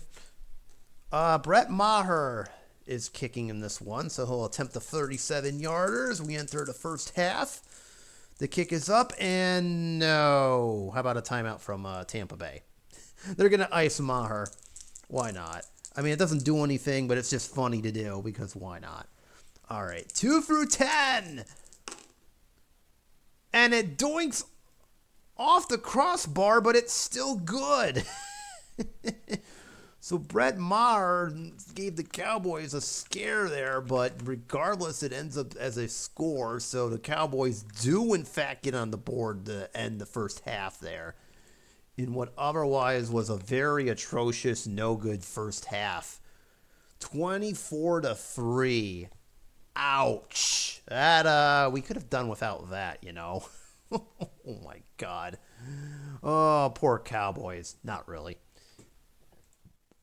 Brett Maher is kicking in this one, so he'll attempt the 37-yarders. We enter the first half. The kick is up, and no. How about a timeout from Tampa Bay? They're going to ice Maher. Why not? I mean, it doesn't do anything, but it's just funny to do because why not? All right, 2 through 10. And it doinks off the crossbar, but it's still good. So Brett Maher gave the Cowboys a scare there, but regardless, it ends up as a score. So the Cowboys do, in fact, get on the board to end the first half there in what otherwise was a very atrocious, no good first half. 24-3. Ouch. That we could have done without that, you know. Oh my God. Oh, poor Cowboys. Not really.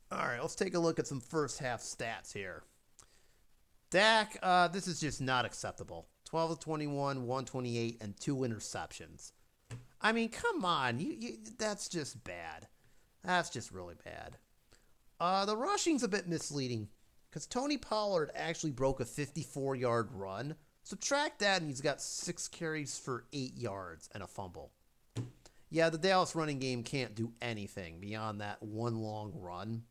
All right, let's take a look at some first half stats here. Dak, this is just not acceptable. 12 of 21, 128, and 2 interceptions. I mean, come on. That's just bad. That's just really bad. The rushing's a bit misleading because Tony Pollard actually broke a 54-yard run. Subtract that, and he's got 6 carries for 8 yards and a fumble. Yeah, the Dallas running game can't do anything beyond that one long run.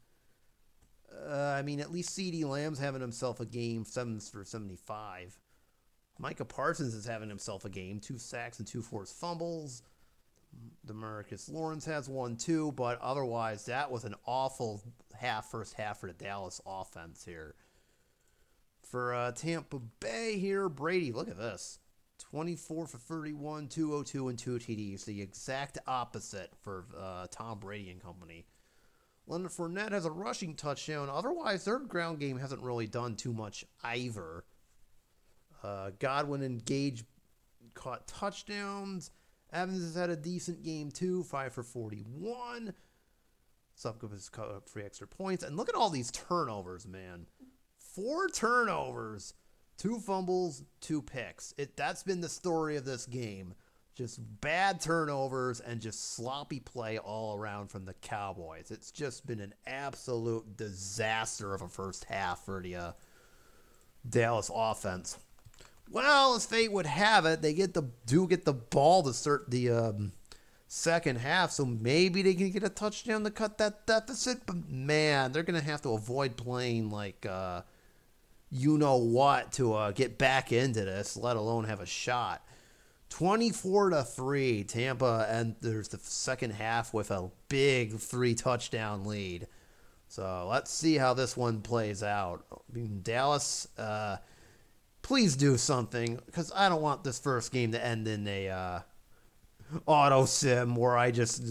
I mean, at least CeeDee Lamb's having himself a game, 7 for 75. Micah Parsons is having himself a game, 2 sacks and 2 forced fumbles. Demarcus Lawrence has 1 too, but otherwise that was an awful first half for the Dallas offense here. For Tampa Bay here, Brady, look at this. 24 for 31, 202, and 2 TDs. The exact opposite for Tom Brady and company. Leonard Fournette has a rushing touchdown. Otherwise, their ground game hasn't really done too much either. Godwin and Gage caught touchdowns. Evans has had a decent game too, 5 for 41. Sutcliffe has caught up 3 extra points. And look at all these turnovers, man. 4 turnovers, 2 fumbles, 2 picks. That's been the story of this game. Just bad turnovers and just sloppy play all around from the Cowboys. It's just been an absolute disaster of a first half for the Dallas offense. Well, as fate would have it, they get the ball to start the second half, so maybe they can get a touchdown to cut that deficit. But man, they're gonna have to avoid playing like you know what to get back into this, let alone have a shot. 24-3, Tampa enters the second half with a big 3-touchdown lead. So let's see how this one plays out. I mean, Dallas, please do something, because I don't want this first game to end in a auto sim where I just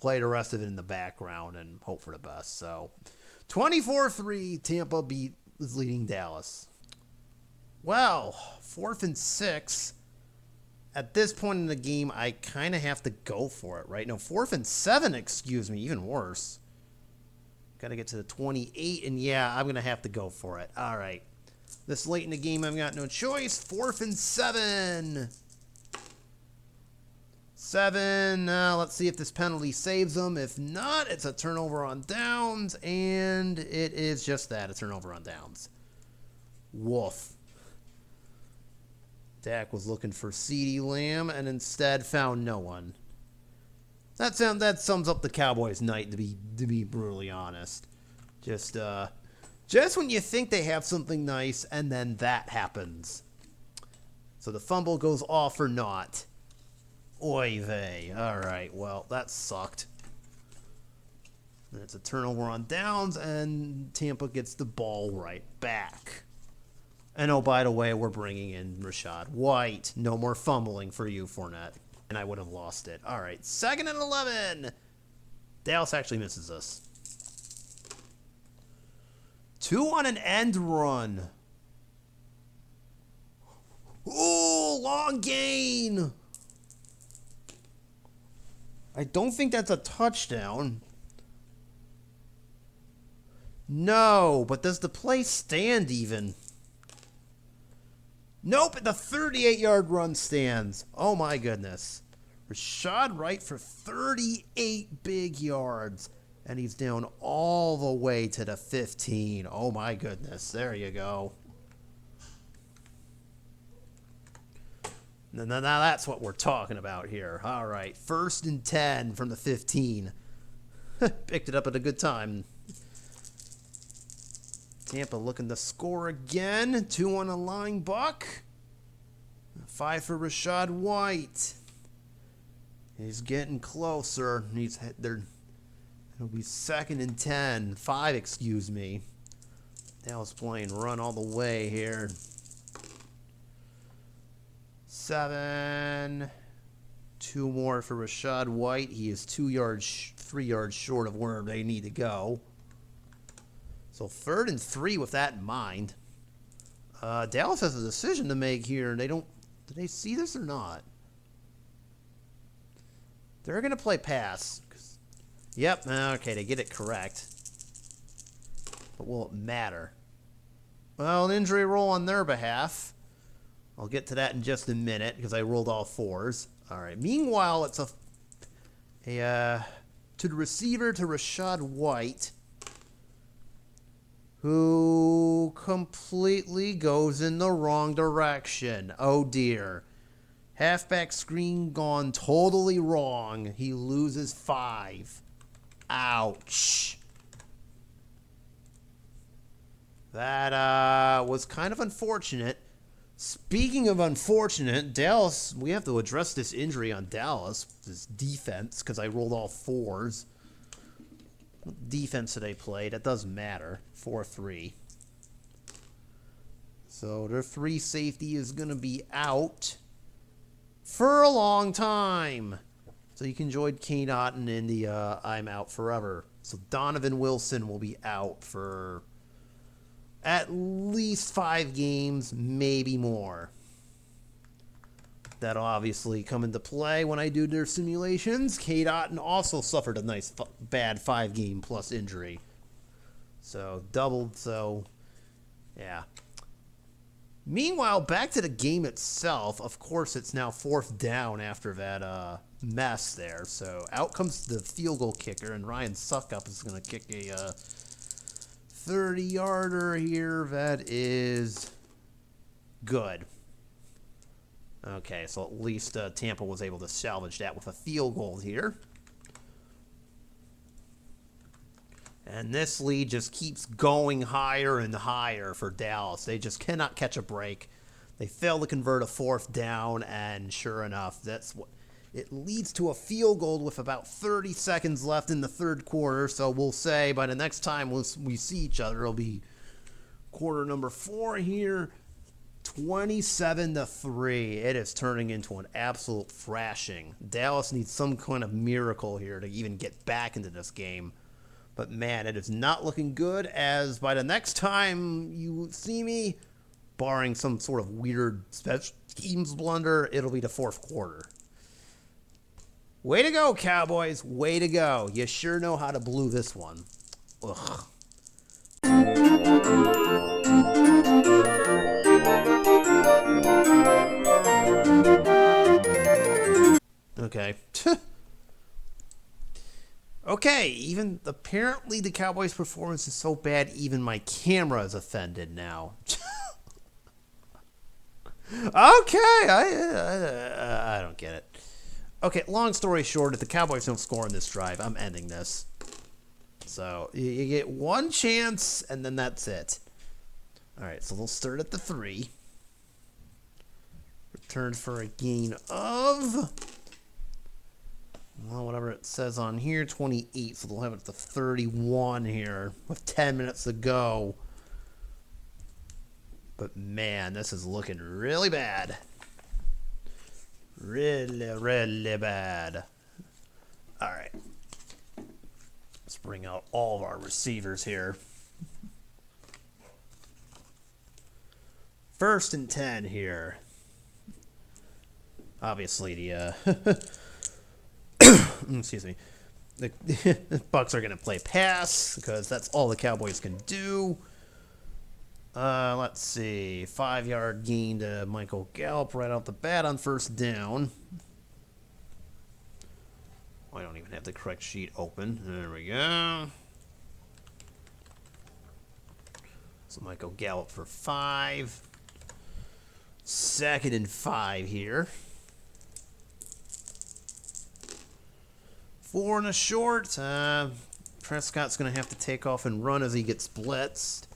play the rest of it in the background and hope for the best. So 24-3, Tampa is leading Dallas. Well, 4th and 6. At this point in the game, I kind of have to go for it, right? No, 4th and 7, excuse me, even worse. Got to get to the 28, and yeah, I'm going to have to go for it. All right. This late in the game, I've got no choice. 4th and 7. 7. Let's see if this penalty saves them. If not, it's a turnover on downs, and it is just that, a turnover on downs. Woof. Dak was looking for CeeDee Lamb and instead found no one. That sums up the Cowboys' night, to be brutally honest. Just when you think they have something nice, and then that happens. So the fumble goes off or not. Oy vey. All right, well, that sucked. And it's a turnover on downs, and Tampa gets the ball right back. And oh, by the way, we're bringing in Rachaad White. No more fumbling for you, Fournette. And I would have lost it. All right, 2nd and 11. Dallas actually misses us. 2 on an end run. Ooh, long gain. I don't think that's a touchdown. No, but does the play stand even? Nope, the 38-yard run stands. Oh, my goodness. Rachaad White for 38 big yards. And he's down all the way to the 15. Oh, my goodness. There you go. Now that's what we're talking about here. All right, 1st and 10 from the 15. Picked it up at a good time. Tampa looking to score again. 2 on a line buck. 5 for Rachaad White. He's getting closer. It'll be 2nd and 10. 5, excuse me. Dallas playing run all the way here. 7. 2 more for Rachaad White. He is 3 yards short of where they need to go. So 3rd and 3 with that in mind. Dallas has a decision to make here. Did they see this or not? They're going to play pass. Yep, okay, they get it correct. But will it matter? Well, an injury roll on their behalf. I'll get to that in just a minute because I rolled all 4s. All right. Meanwhile, it's to the receiver, to Rachaad White, who completely goes in the wrong direction. Oh, dear. Halfback screen gone totally wrong. He loses 5. Ouch. That was kind of unfortunate. Speaking of unfortunate, Dallas, we have to address this injury on Dallas, this defense, because I rolled all 4s. What defense did they play? That doesn't matter. 4-3. So their 3 safety is going to be out for a long time. So you can join Kane Otten in the I'm out forever. So Donovan Wilson will be out for at least 5 games, maybe more. That'll obviously come into play when I do their simulations. Kate Otten also suffered a nice bad 5-game plus injury. So doubled, so yeah. Meanwhile, back to the game itself. Of course, it's now 4th down after that mess there. So out comes the field goal kicker, and Ryan Suckup is going to kick a 30-yarder here. That is good. Okay, so at least Tampa was able to salvage that with a field goal here. And this lead just keeps going higher and higher for Dallas. They just cannot catch a break. They fail to convert a 4th down, and sure enough, that's what it leads to, a field goal with about 30 seconds left in the 3rd quarter. So we'll say by the next time we see each other, it'll be quarter number 4 here. 27-3. It is turning into an absolute thrashing. Dallas needs some kind of miracle here to even get back into this game. But man, it is not looking good, as by the next time you see me, barring some sort of weird special teams blunder, it'll be the 4th quarter. Way to go, Cowboys. Way to go. You sure know how to blue this one. Ugh. Okay. Okay, even apparently the Cowboys' performance is so bad, even my camera is offended now. Okay, I don't get it. Okay, long story short, if the Cowboys don't score on this drive, I'm ending this. So you get one chance, and then that's it. All right, so they'll start at the 3. Return for a gain of, well, whatever it says on here, 28. So they'll have it at the 31 here with 10 minutes to go. But man, this is looking really bad. Really, really bad. All right. Let's bring out all of our receivers here. 1st and 10 here. Obviously, the excuse me, the Bucks are going to play pass because that's all the Cowboys can do. Let's see, 5-yard gain to Michael Gallup right off the bat on 1st down. I don't even have the correct sheet open. There we go. So Michael Gallup for 5. 2nd and 5 here. 4 and a short. Prescott's going to have to take off and run as he gets blitzed.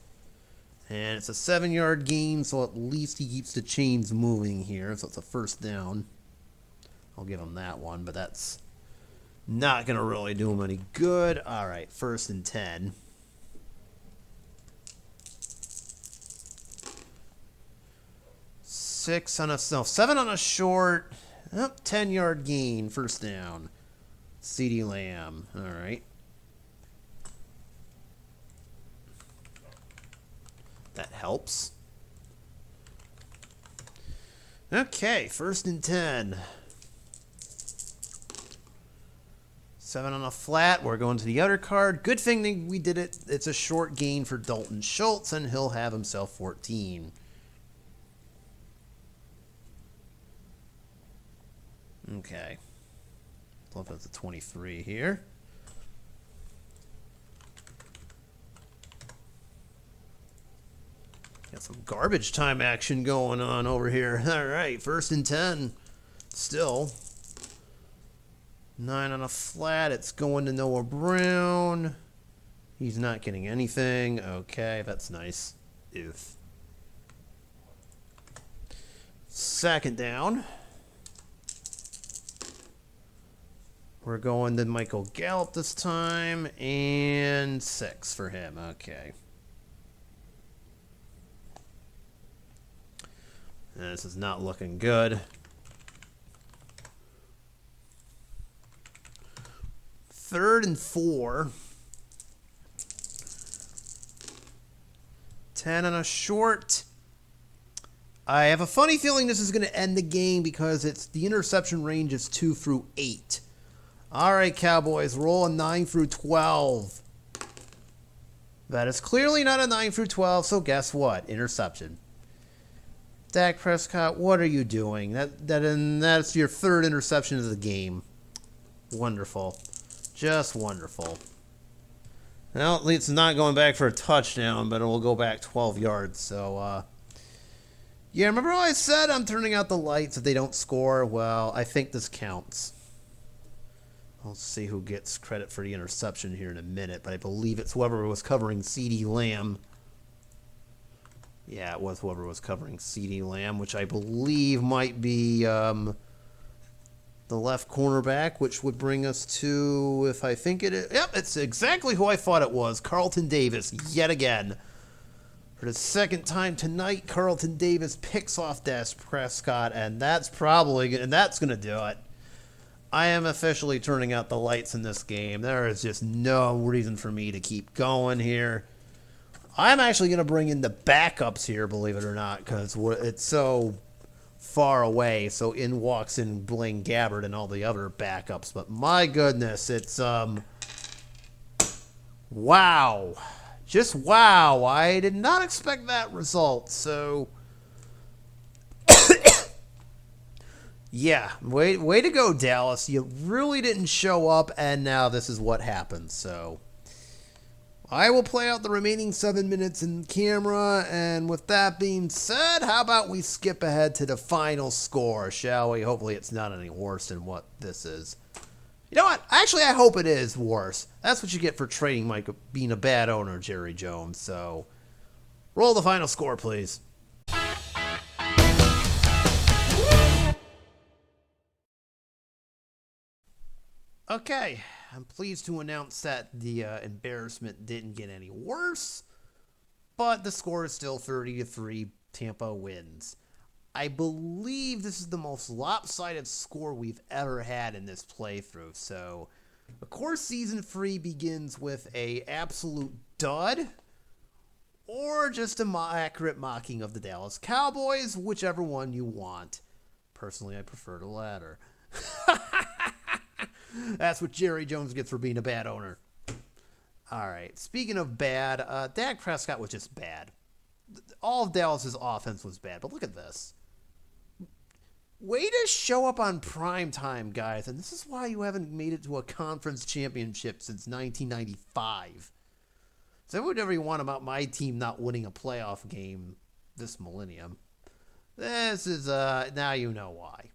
And it's a 7-yard gain, so at least he keeps the chains moving here. So it's a 1st down. I'll give him that one, but that's Not going to really do him any good. All right, 1st and 10. Seven on a short. 10-yard gain, 1st down. CeeDee Lamb. All right. That helps. Okay, 1st and 10. 7 on a flat. We're going to the other card. Good thing that we did it. It's a short gain for Dalton Schultz, and he'll have himself 14. Okay. Flip up to 23 here. Got some garbage time action going on over here. All right, 1st and 10. Still. 9 on a flat. It's going to Noah Brown. He's not getting anything. Okay, that's nice. Oof. 2nd down. We're going to Michael Gallup this time. And 6 for him. Okay. This is not looking good. 3rd and 4. 10 on a short. I have a funny feeling this is going to end the game because the interception range is 2 through 8. All right, Cowboys, roll a 9 through 12. That is clearly not a 9 through 12, so guess what? Interception. Dak Prescott, what are you doing? That's your 3rd interception of the game. Wonderful. Just wonderful. Well, it's not going back for a touchdown, but it will go back 12 yards. So, yeah, remember how I said I'm turning out the lights if they don't score? Well, I think this counts. I'll see who gets credit for the interception here in a minute, but I believe it's whoever was covering CeeDee Lamb. Yeah, it was whoever was covering CeeDee Lamb, which I believe might be the left cornerback, which would bring us to, if I think it is, yep, it's exactly who I thought it was, Carlton Davis, yet again. For the 2nd time tonight, Carlton Davis picks off Dak Prescott, and that's going to do it. I am officially turning out the lights in this game. There is just no reason for me to keep going here. I'm actually going to bring in the backups here, believe it or not, because it's so far away. So in walks in Blaine Gabbert and all the other backups. But my goodness, it's wow. Just wow. I did not expect that result. So yeah, way to go, Dallas. You really didn't show up, and now this is what happens. So I will play out the remaining 7 minutes in camera, and with that being said, how about we skip ahead to the final score, shall we? Hopefully it's not any worse than what this is. You know what? Actually, I hope it is worse. That's what you get for trading Mike being a bad owner, Jerry Jones. So, roll the final score, please. Okay, I'm pleased to announce that the embarrassment didn't get any worse, but the score is still 30-3. Tampa wins. I believe this is the most lopsided score we've ever had in this playthrough. So, of course, Season 3 begins with a absolute dud, or just an accurate mocking of the Dallas Cowboys, whichever one you want. Personally, I prefer the latter. That's what Jerry Jones gets for being a bad owner. All right. Speaking of bad, Dak Prescott was just bad. All of Dallas's offense was bad, but look at this. Way to show up on prime time, guys, and this is why you haven't made it to a conference championship since 1995. Say whatever you want about my team not winning a playoff game this millennium. This is, now you know why.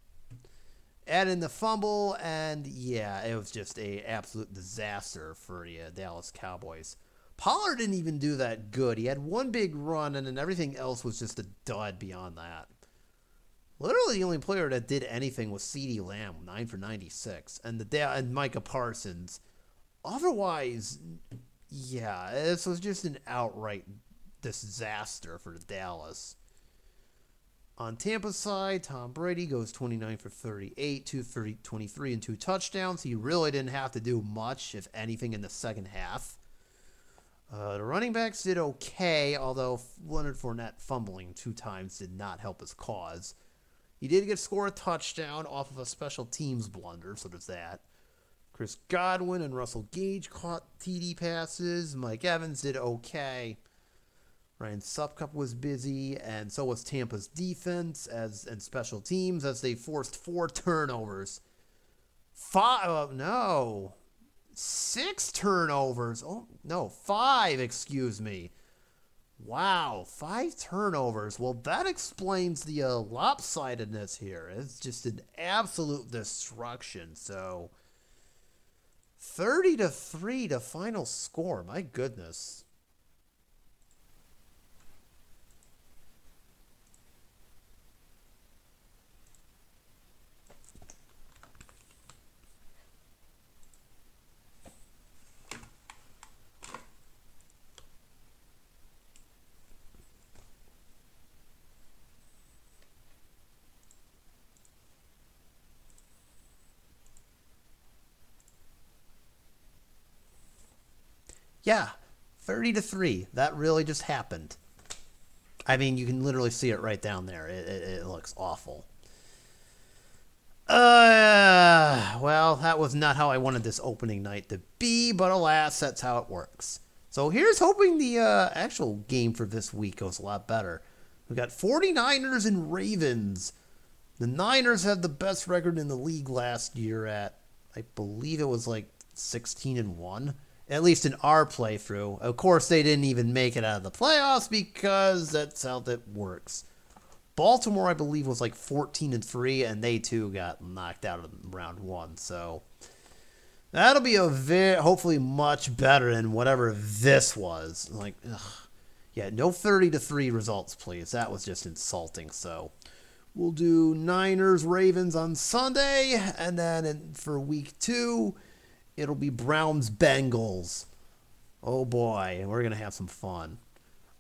Add in the fumble, and yeah, it was just an absolute disaster for the Dallas Cowboys. Pollard didn't even do that good. He had one big run, and then everything else was just a dud beyond that. Literally the only player that did anything was CeeDee Lamb, 9 for 96, and Micah Parsons. Otherwise, yeah, this was just an outright disaster for Dallas. On Tampa's side, Tom Brady goes 29 for 38, 23, and 2 touchdowns. He really didn't have to do much, if anything, in the second half. The running backs did okay, although Leonard Fournette fumbling 2 times did not help his cause. He did score a touchdown off of a special teams blunder, so there's that. Chris Godwin and Russell Gage caught TD passes. Mike Evans did okay. Ryan Supcup was busy, and so was Tampa's defense and special teams as they forced 4 turnovers. 6 turnovers. Oh, no, 5, excuse me. Wow, 5 turnovers. Well, that explains the lopsidedness here. It's just an absolute destruction. So, 30-3 to final score. My goodness. Yeah, 30-3. That really just happened. I mean, you can literally see it right down there. It looks awful. Well, that was not how I wanted this opening night to be, but alas, that's how it works. So here's hoping the actual game for this week goes a lot better. We got 49ers and Ravens. The Niners had the best record in the league last year at, I believe it was like 16-1. At least in our playthrough. Of course, they didn't even make it out of the playoffs because that's how that works. Baltimore, I believe, was like 14-3, and they too got knocked out in round 1. So that'll be hopefully much better than whatever this was. Like, ugh. Yeah, no 30-3 results, please. That was just insulting. So we'll do Niners, Ravens on Sunday, and then for week 2. It'll be Browns, Bengals. Oh boy, we're going to have some fun.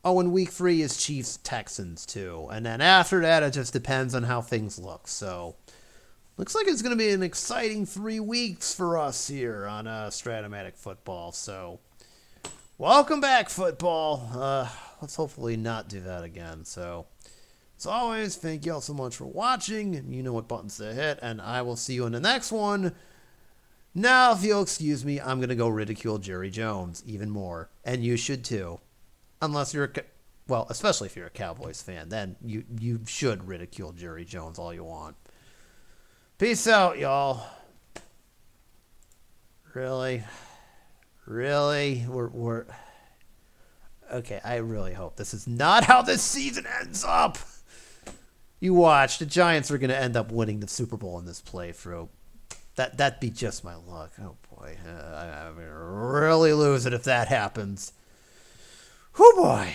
Oh, and week 3 is Chiefs, Texans too. And then after that, it just depends on how things look. So, looks like it's going to be an exciting 3 weeks for us here on Strat-O-Matic football. So, welcome back, football. Let's hopefully not do that again. So, as always, thank you all so much for watching. You know what buttons to hit, and I will see you in the next one. Now, if you'll excuse me, I'm going to go ridicule Jerry Jones even more. And you should too. Unless you're especially if you're a Cowboys fan, then you should ridicule Jerry Jones all you want. Peace out, y'all. Really? We're okay, I really hope this is not how this season ends up. You watch, the Giants are going to end up winning the Super Bowl in this playthrough. That'd be just my luck. Oh boy, I'm gonna really lose it if that happens. Oh boy.